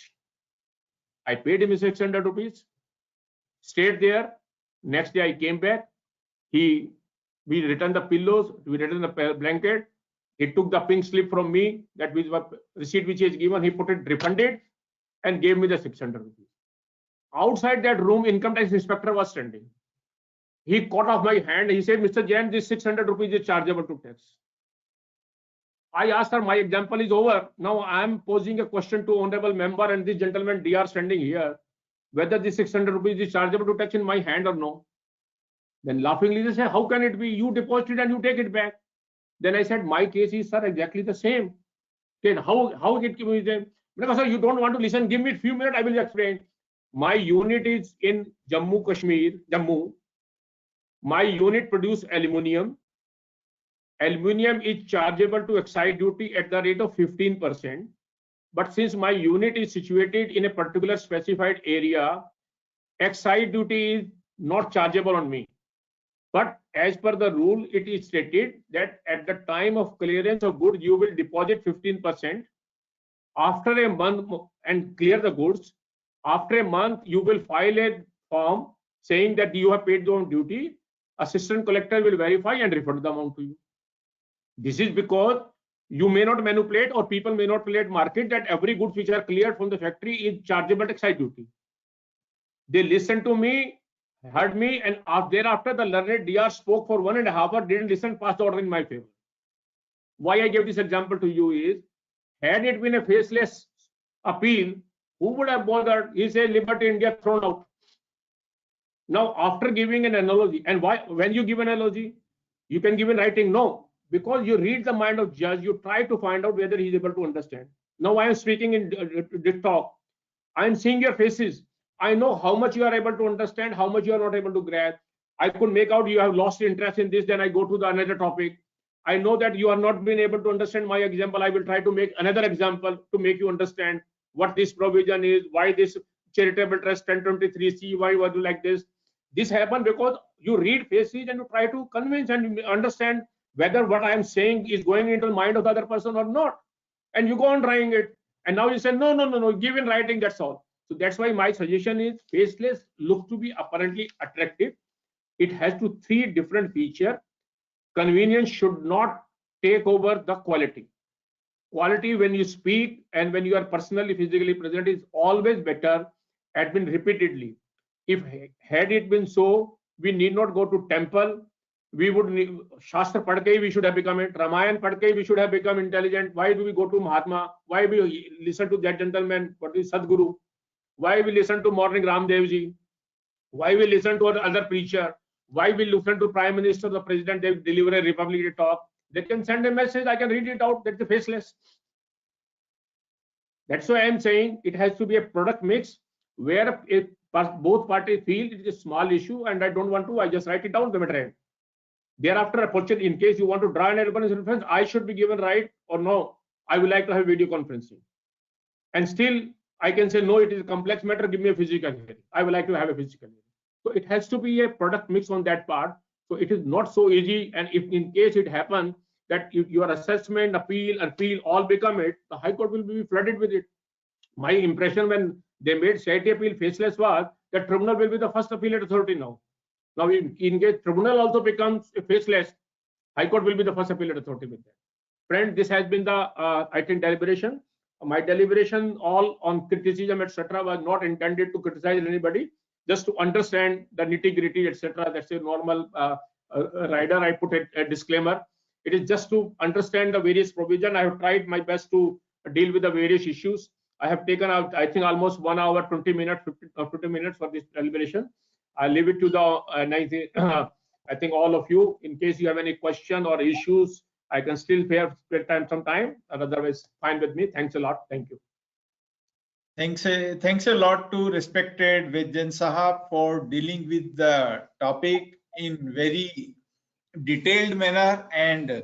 I paid him 600 rupees, stayed there. Next day I came back. We returned the pillows, we returned the blanket. He took the pink slip from me, that was the receipt which he has given. He put it, refunded, and gave me the 600 rupees. Outside that room, income tax inspector was standing. He caught off my hand. He said, Mr. Jain, this 600 rupees is chargeable to tax. I asked her, my example is over. Now I am posing a question to honorable member and this gentleman DR standing here, whether this 600 rupees is chargeable to tax in my hand or no. Then laughingly they say, how can it be? You deposit it and you take it back. Then I said, my case is, sir, exactly the same. Then how it can be? Because sir, you don't want to listen, give me a few minutes, I will explain. My unit is in Jammu, Kashmir, Jammu. My unit produces aluminium. Aluminium is chargeable to excise duty at the rate of 15%. But since my unit is situated in a particular specified area, excise duty is not chargeable on me. But as per the rule, it is stated that at the time of clearance of goods, you will deposit 15%. After a month and clear the goods, after a month, you will file a form saying that you have paid the duty. Assistant collector will verify and refund the amount to you. This is because you may not manipulate or people may not manipulate market that every goods which are cleared from the factory is chargeable excise duty. They listened to me, heard me, and thereafter the learned DR spoke for 1.5 hours, didn't listen, passed the order in my favor. Why I gave this example to you is, had it been a faceless appeal, who would have bothered? He said, Liberty India thrown out. Now, after giving an analogy, and why? When you give an analogy, you can give in writing, no. Because you read the mind of judge, you try to find out whether he is able to understand. Now I am speaking in this talk. I am seeing your faces. I know how much you are able to understand, how much you are not able to grasp. I could make out you have lost interest in this, then I go to the another topic. I know that you are not been able to understand my example. I will try to make another example to make you understand what this provision is, why this charitable trust 1023C, why was you like this. This happened because you read faces and you try to convince and understand whether what I am saying is going into the mind of the other person or not. And you go on trying it. And now you say, no, give in writing, that's all. So that's why my suggestion is faceless looks to be apparently attractive. It has 3 different features. Convenience should not take over the quality. Quality when you speak and when you are personally, physically present is always better, has been repeatedly. If had it been so, we need not go to temple. We would need, Shastra padke, we should have become it. Ramayan padke, we should have become intelligent. Why do we go to Mahatma? Why we listen to that gentleman? What is Sadguru? Why we listen to morning Ramdev ji? Why we listen to other preacher? Why we listen to Prime Minister, the President? They deliver a Republic Day talk. They can send a message. I can read it out. That's the faceless. That's why I'm saying it has to be a product mix where if both parties feel it is a small issue and I don't want to, I just write it down the matter. Thereafter, a question in case you want to draw an urban reference, I should be given right or no. I would like to have video conferencing, and still I can say no. It is a complex matter. Give me a physical hearing. I would like to have a physical hearing. So it has to be a product mix on that part. So it is not so easy. And if in case it happens that your assessment, appeal, all become it, the High Court will be flooded with it. My impression when they made CIT appeal faceless was that tribunal will be the first appellate authority now. Now, in case tribunal also becomes faceless, High Court will be the first appellate authority with that. Friend, this has been the, I think, deliberation. My deliberation all on criticism, etc., was not intended to criticize anybody, just to understand the nitty-gritty, etc. That's a normal rider. I put a disclaimer. It is just to understand the various provision. I have tried my best to deal with the various issues. I have taken out, I think, almost 1 hour, 20 minutes, 50 minutes for this deliberation. I leave it to the, I think all of you, in case you have any question or issues, I can still spare some time, otherwise fine with me. Thanks a lot. Thank you. Thanks a lot to respected Ved Jain Sahab for dealing with the topic in very detailed manner and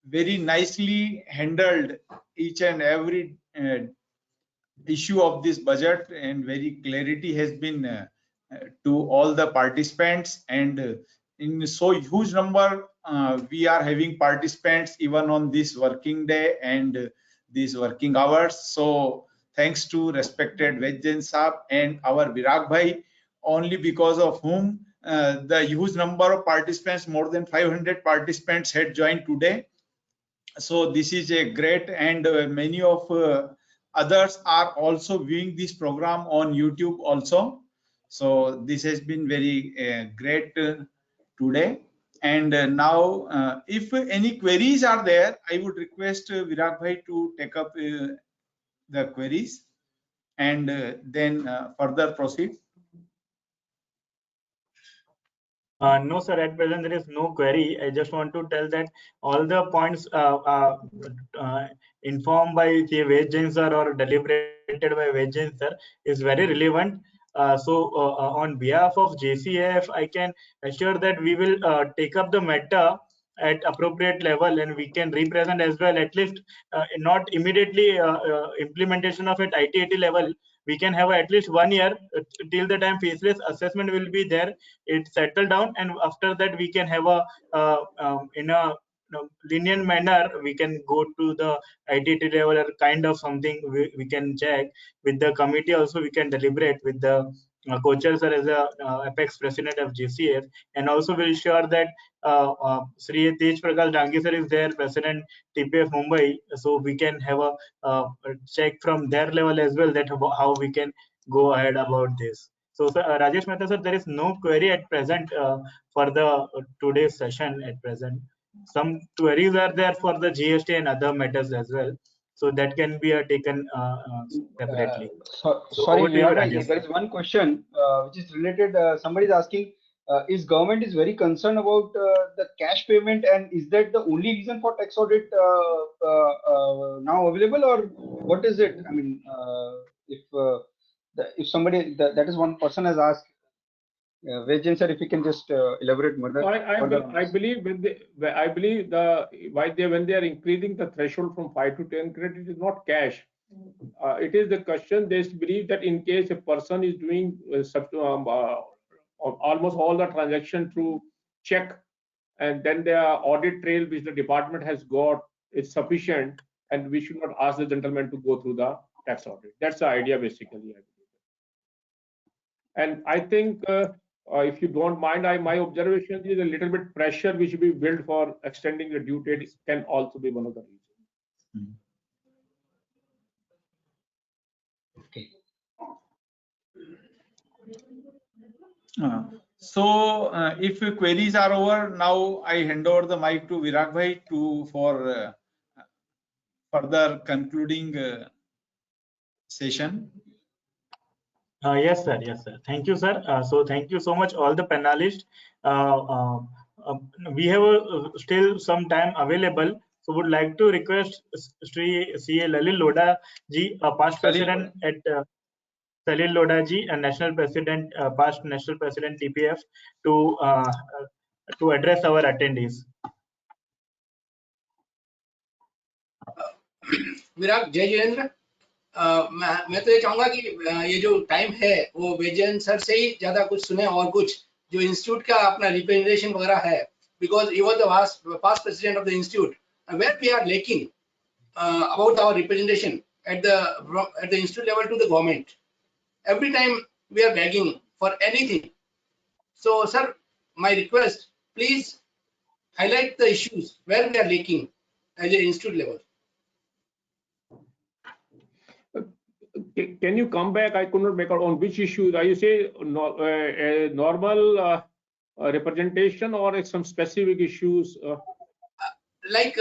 very nicely handled each and every issue of this budget, and very clarity has been to all the participants, and in so huge number we are having participants even on this working day and these working hours. So thanks to respected Ved Jain Sahab and our Virag Bhai, only because of whom the huge number of participants, more than 500 participants had joined today. So this is a great, and many of others are also viewing this program on YouTube also. So this has been very great today. And now, if any queries are there, I would request Virag Bhai to take up the queries and then further proceed. No, sir. At present, there is no query. I just want to tell that all the points informed by the Ved Jain sir or deliberated by Ved Jain sir is very relevant. On behalf of JCF, I can assure that we will take up the matter at appropriate level, and we can represent as well, at least not immediately implementation of at IT level. We can have at least 1 year till the time faceless assessment will be there, it settle down, and after that we can have a in a lenient manner we can go to the ITT level, or kind of something we can check with the committee. Also we can deliberate with the co-chair sir as a apex president of JCF, and also we'll ensure that Sri Tej Prakash Dangi sir is there, president TPF Mumbai, so we can have a check from their level as well, that how we can go ahead about this. So Rajesh Mehta sir, there is no query at present for the today's session at present. Some queries are there for the GST and other matters as well, so that can be taken separately. Sorry, there is one question which is related. Somebody is asking, is government is very concerned about the cash payment, and is that the only reason for tax audit now available, or what is it? I mean, if somebody, that is one person has asked. Ved Jain sir, if you can just elaborate more. I believe when they are increasing the threshold from 5 to 10 credit, it is not cash. It is the question. They believe that in case a person is doing almost all the transaction through check, and then the audit trail which the department has got is sufficient, and we should not ask the gentleman to go through the tax audit. That's the idea basically. And I think if you don't mind, my observation is a little bit pressure which will be built for extending the due date can also be one of the reasons. Okay. If queries are over, now I hand over the mic to Virag Bhai for further concluding session. Yes, sir. Yes, sir. Thank you, sir. So thank you so much, all the panelists. We have still some time available. So would like to request Sri C.A. Lalil Lodha ji, past president at Salil Lodha ji, and national president, past national president TPF, to address our attendees. विराग, जय जितेंद्र। मैं तो ये चाहूंगा कि ये जो time है वो वेजन सर से ही ज्यादा कुछ सुने और कुछ जो इंस्टीट्यूट का अपना रिप्रेजेंटेशन वगैरह है, because you were the past president of the institute, where we are talking about our representation at the institute level to the government. Every time we are begging for anything. So sir, my request, please highlight the issues where we are lacking at the institute level. Can you come back? I could not make out on which issues. Are you say a normal representation or some specific issues? Like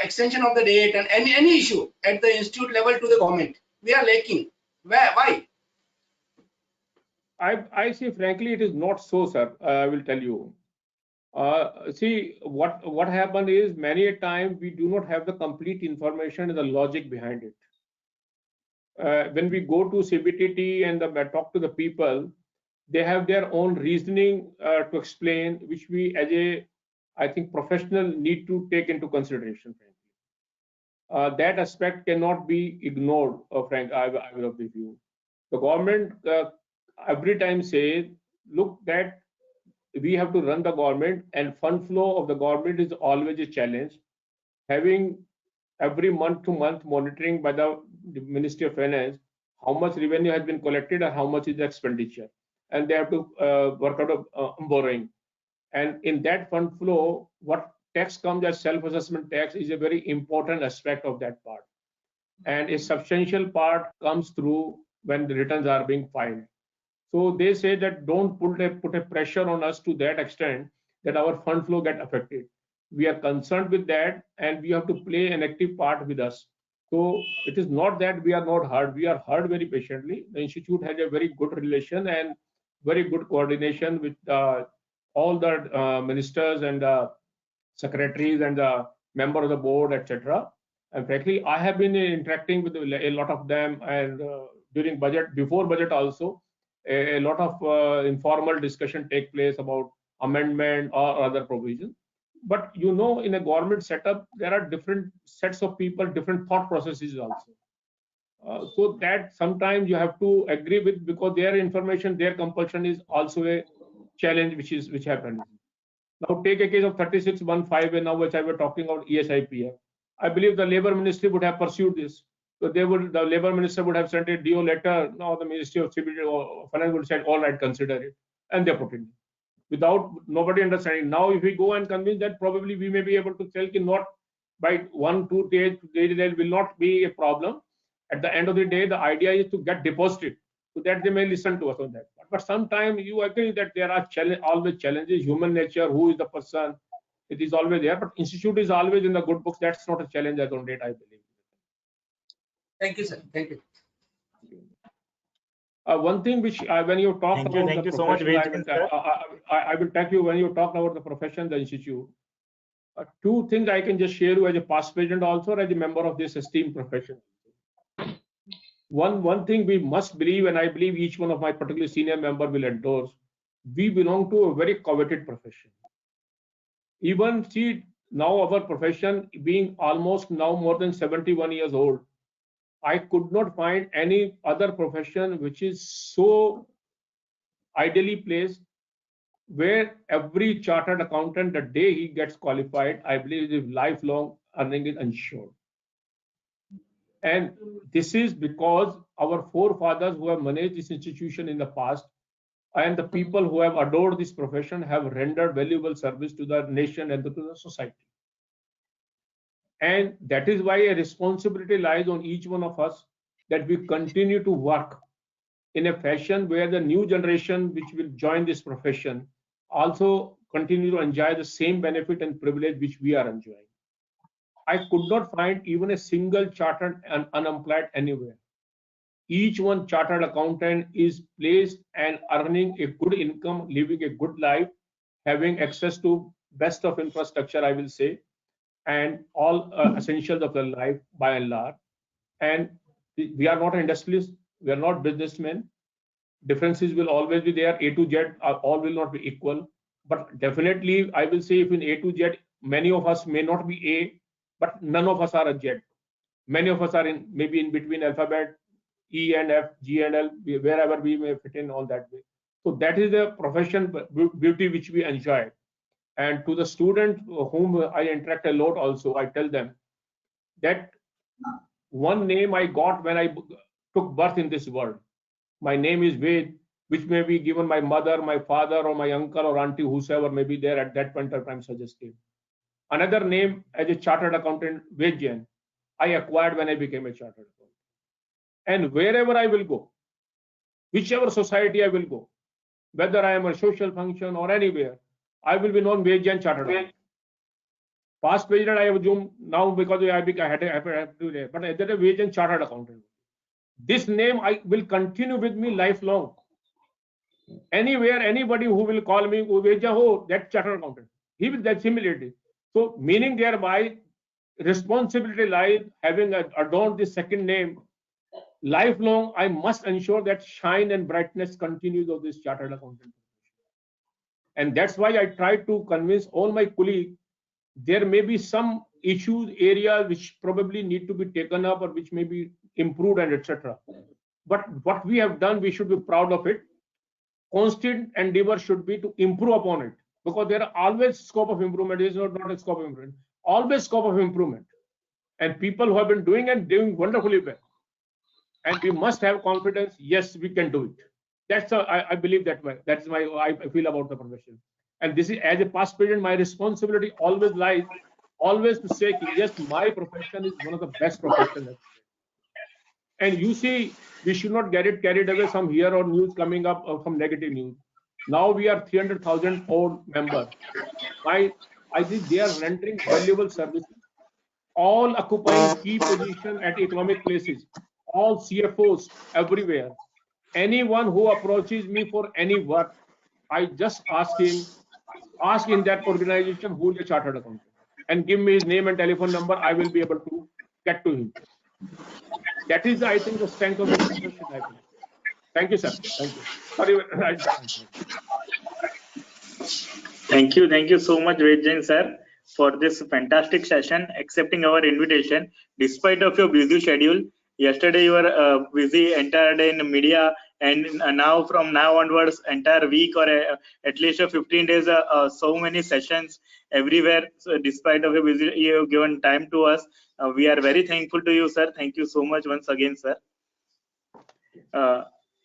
extension of the date and any issue at the institute level to the government. We are lacking. Why? I see, frankly, it is not so, sir. I will tell you. See, what happened is many a time we do not have the complete information and the logic behind it. When we go to CBTT and talk to the people, they have their own reasoning to explain, which we as a, I think, professional need to take into consideration, frankly. That aspect cannot be ignored, Frank, I will of the view. The government every time says, look, that we have to run the government, and fund flow of the government is always a challenge. Having every month to month monitoring by the Ministry of Finance, how much revenue has been collected and how much is the expenditure. And they have to work out of borrowing. And in that fund flow, what tax comes as self-assessment tax is a very important aspect of that part. And a substantial part comes through when the returns are being filed. So they say that don't put a pressure on us to that extent that our fund flow get affected. We are concerned with that, and we have to play an active part with us. So it is not that we are not heard. We are heard very patiently. The institute has a very good relation and very good coordination with all the ministers and secretaries and the member of the board, etc. And frankly, I have been interacting with a lot of them, and during budget, before budget also, a lot of informal discussion take place about amendment or other provisions. But you know, in a government setup, there are different sets of people, different thought processes also. So that sometimes you have to agree with, because their information, their compulsion is also a challenge which happens. Now take a case of 3615, and now which I was talking about ESIPF. I believe the Labour Ministry would have pursued this. So the Labour Minister would have sent a DO letter. Now the Ministry of CBT or Finance would say, all right, consider it, and they put it without nobody understanding. Now, if we go and convince that, probably we may be able to tell not by 1-2 days, there will not be a problem. At the end of the day, the idea is to get deposited, so that they may listen to us on that. But sometimes you agree that there are always challenges, human nature, who is the person, it is always there. But institute is always in the good books. That's not a challenge as on date, I believe. Thank you, sir. Thank you. One thing which when you talk about thank you so much, I will thank you when you talk about the profession, the institute. Two things I can just share you as a past president, also as a member of this esteemed profession. One thing we must believe, and I believe each one of my particularly senior member will endorse, we belong to a very coveted profession. Even see now our profession being almost now more than 71 years old, I could not find any other profession which is so ideally placed, where every chartered accountant, the day he gets qualified, I believe his lifelong earning is ensured. And this is because our forefathers who have managed this institution in the past, and the people who have adored this profession, have rendered valuable service to the nation and to the society. And that is why a responsibility lies on each one of us, that we continue to work in a fashion where the new generation which will join this profession also continue to enjoy the same benefit and privilege which we are enjoying. I could not find even a single chartered and unemployed anywhere. Each one chartered accountant is placed and earning a good income, living a good life, having access to best of infrastructure, I will say, and all essentials of their life by and large. And we are not industrialists, we are not businessmen. Differences will always be there. A to Z all will not be equal. But definitely, I will say, if in A to Z, many of us may not be A, but none of us are a Z. Many of us are in maybe in between alphabet, E and F, G and L, wherever we may fit in all that way. So that is the profession beauty which we enjoy. And to the student whom I interact a lot also, I tell them that one name I got when I took birth in this world. My name is Ved, which may be given my mother, my father, or my uncle or auntie, whosoever may be there at that point of time suggested. Another name as a chartered accountant, Ved Jain, I acquired when I became a chartered accountant. And wherever I will go, whichever society I will go, whether I am a social function or anywhere, I will be known Ved Jain chartered accountant. Past president I assume now because I had to, but at that Ved Jain chartered accountant. This name I will continue with me lifelong. Anywhere, anybody who will call me, oh, that chartered accountant, he will assimilate it. So, meaning thereby, responsibility lies having adorned this second name. Lifelong, I must ensure that shine and brightness continues of this chartered accountant. And that's why I try to convince all my colleagues. There may be some issues, areas which probably need to be taken up or which may be improved and etc. But what we have done, we should be proud of it. Constant endeavor should be to improve upon it, because there are always scope of improvement. It is not a scope of improvement, always scope of improvement. And people who have been doing and doing wonderfully well. And we must have confidence, yes, we can do it. That's I believe that way. That's my I feel about the profession. And this is, as a past president, my responsibility always lies, always to say, yes, my profession is one of the best professions. And you see, we should not get it carried away some here or news coming up or some negative news. Now we are 300,000 old members. I think they are rendering valuable services, all occupying key position at economic places, all CFOs everywhere. Anyone who approaches me for any work, I just ask in that organization who is a chartered accountant, and give me his name and telephone number. I will be able to get to him. That is, I think, the strength of the profession. Thank you, sir. Thank you. Sorry. Thank you so much, Ved Jain sir, for this fantastic session, accepting our invitation despite of your busy schedule. Yesterday you were busy entire day in media, and now from now onwards, entire week or at least 15 days, so many sessions everywhere. So despite of your busy, you have given time to us. We are very thankful to you, sir. Thank you so much once again, sir.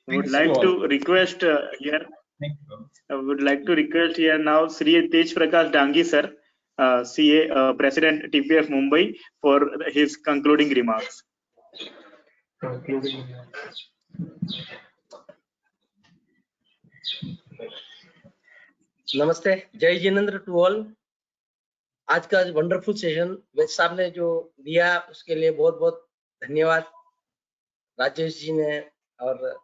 Would like to request here. I would like to request here now Sri Tej Prakash Dangi sir, CA President TPF Mumbai, for his concluding remarks. नमस्ते, जय Jinendra to all. आज का wonderful session वेद साहब ने जो दिया उसके लिए बहुत बहुत धन्यवाद। राजेश जी ने और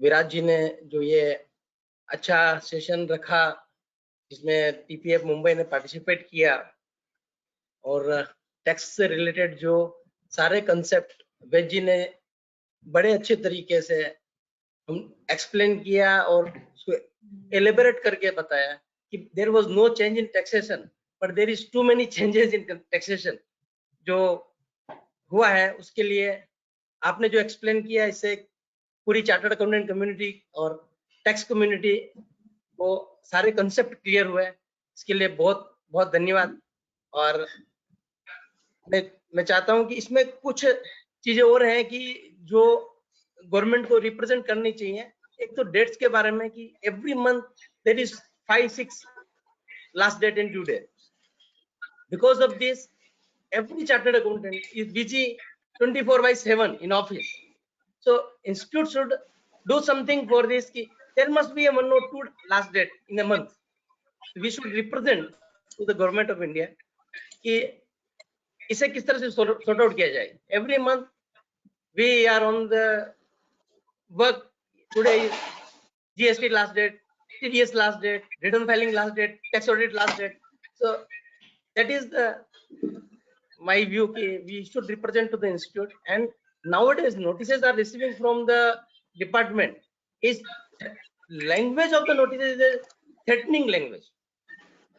विराट जी ने जो ये अच्छा सेशन रखा, जिसमें टीपीएफ मुंबई ने पार्टिसिपेट किया, और टैक्स से रिलेटेड जो सारे कंसेप्ट वेद जी ने बड़े अच्छे तरीके से हम एक्सप्लेन किया और उसको एलिबरेट करके बताया कि there was no change in taxation, but there is too many changes in taxation. जो हुआ है उसके लिए आपने जो एक्सप्लेन किया, इससे पूरी चार्टर्ड अकाउंटेंट कम्युनिटी और टैक्स कम्युनिटी को सारे कंसेप्ट क्लियर हुए। इसके लिए बहुत बहुत धन्यवाद। और मैं चाहता हूं कि इसमें कुछ चीजें और हैं कि जो गवर्नमेंट को रिप्रेजेंट करनी चाहिए। एक तो डेट्स के बारे में कि every month there is 5-6 last date in due date. Because of this every chartered accountant is busy 24/7 in office. So institute should do something for this. There must be a 1 or 2 last date in a month. We should represent to the government of India कि इसे किस तरह से sort out किया जाए. Every month we are on the work. Today is GST last date, TDS last date, return filing last date, tax audit last date. So that is my view. We should represent to the institute, and nowadays notices are receiving from the department. Is language of the notices is a threatening language.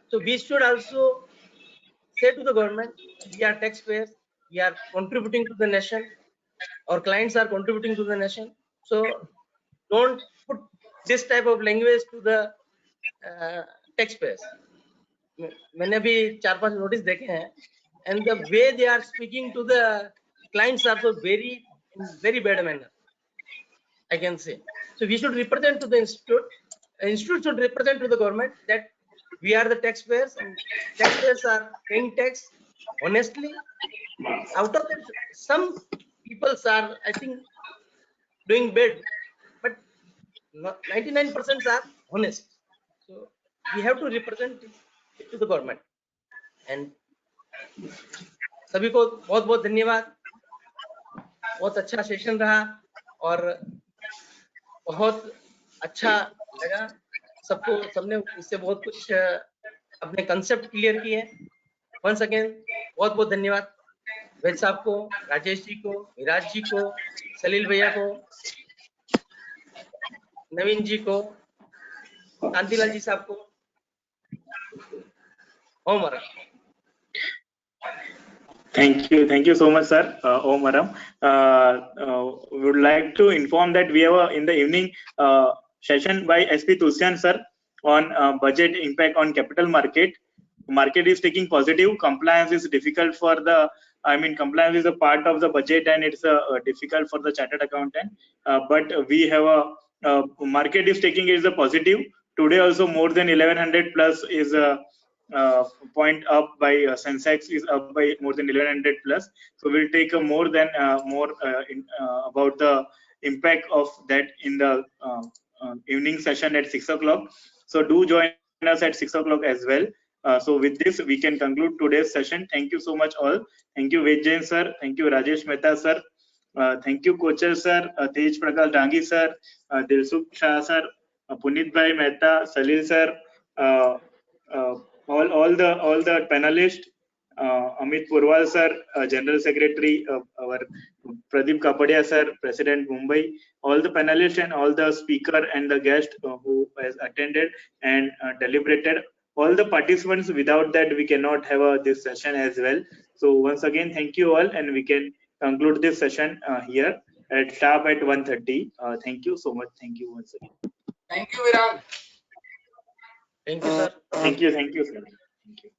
So we should also say to the government, we are taxpayers, we are contributing to the nation, our clients are contributing to the nation. So don't put this type of language to the taxpayers. मैंने भी 4-5 notice देखे हैं, and the way they are speaking to the clients are so very bad manner, I can say. So we should represent to the institute. Institute should represent to the government that we are the taxpayers, and taxpayers are paying tax honestly. Out of that, some people are, I think, doing bad, but 99% are honest. So we have to represent it to the government. And सभी को बहुत बहुत धन्यवाद. बहुत अच्छा session रहा और बहुत अच्छा लगा. सबने इससे बहुत कुछ अपने कंसेप्ट क्लियर किए. वंस अगेन बहुत बहुत धन्यवाद वैद साहब को, राजेश जी को, विराज जी को, सलील भैया को, नवीन जी को, कांतिलाल जी साहब को. ओम आराम. Thank you so much, sir. Om Aram. Would like to inform that we have in the evening session by SP Tulsian sir on budget impact on capital market. Market is taking positive. Compliance is difficult for the. I mean, compliance is a part of the budget and it's difficult for the chartered accountant. But we have a market is taking it as a positive. Today also more than 1100 plus is a point up by Sensex is up by more than 1100 plus. So we'll take a more about the impact of that in the evening session at 6 o'clock. So do join us at 6 o'clock as well. So with this, we can conclude today's session. Thank you so much all. Thank you Ved Jain sir. Thank you Rajesh Mehta sir. Thank you Kochar sir, Tej Prakash Dangi sir, Dilsukh Shah sir, Punit Bhai Mehta, Salil sir, all the panelists, Amit Purwal sir, General Secretary, our Pradeep Kapadia sir, President Mumbai, all the panelists and all the speaker and the guest who has attended and deliberated. All the participants, without that we cannot have this session as well. So once again, thank you all, and we can conclude this session here at sharp at 1:30. Thank you so much. Thank you once again. Thank you, Viral. Thank you, sir. Thank you sir. Thank you.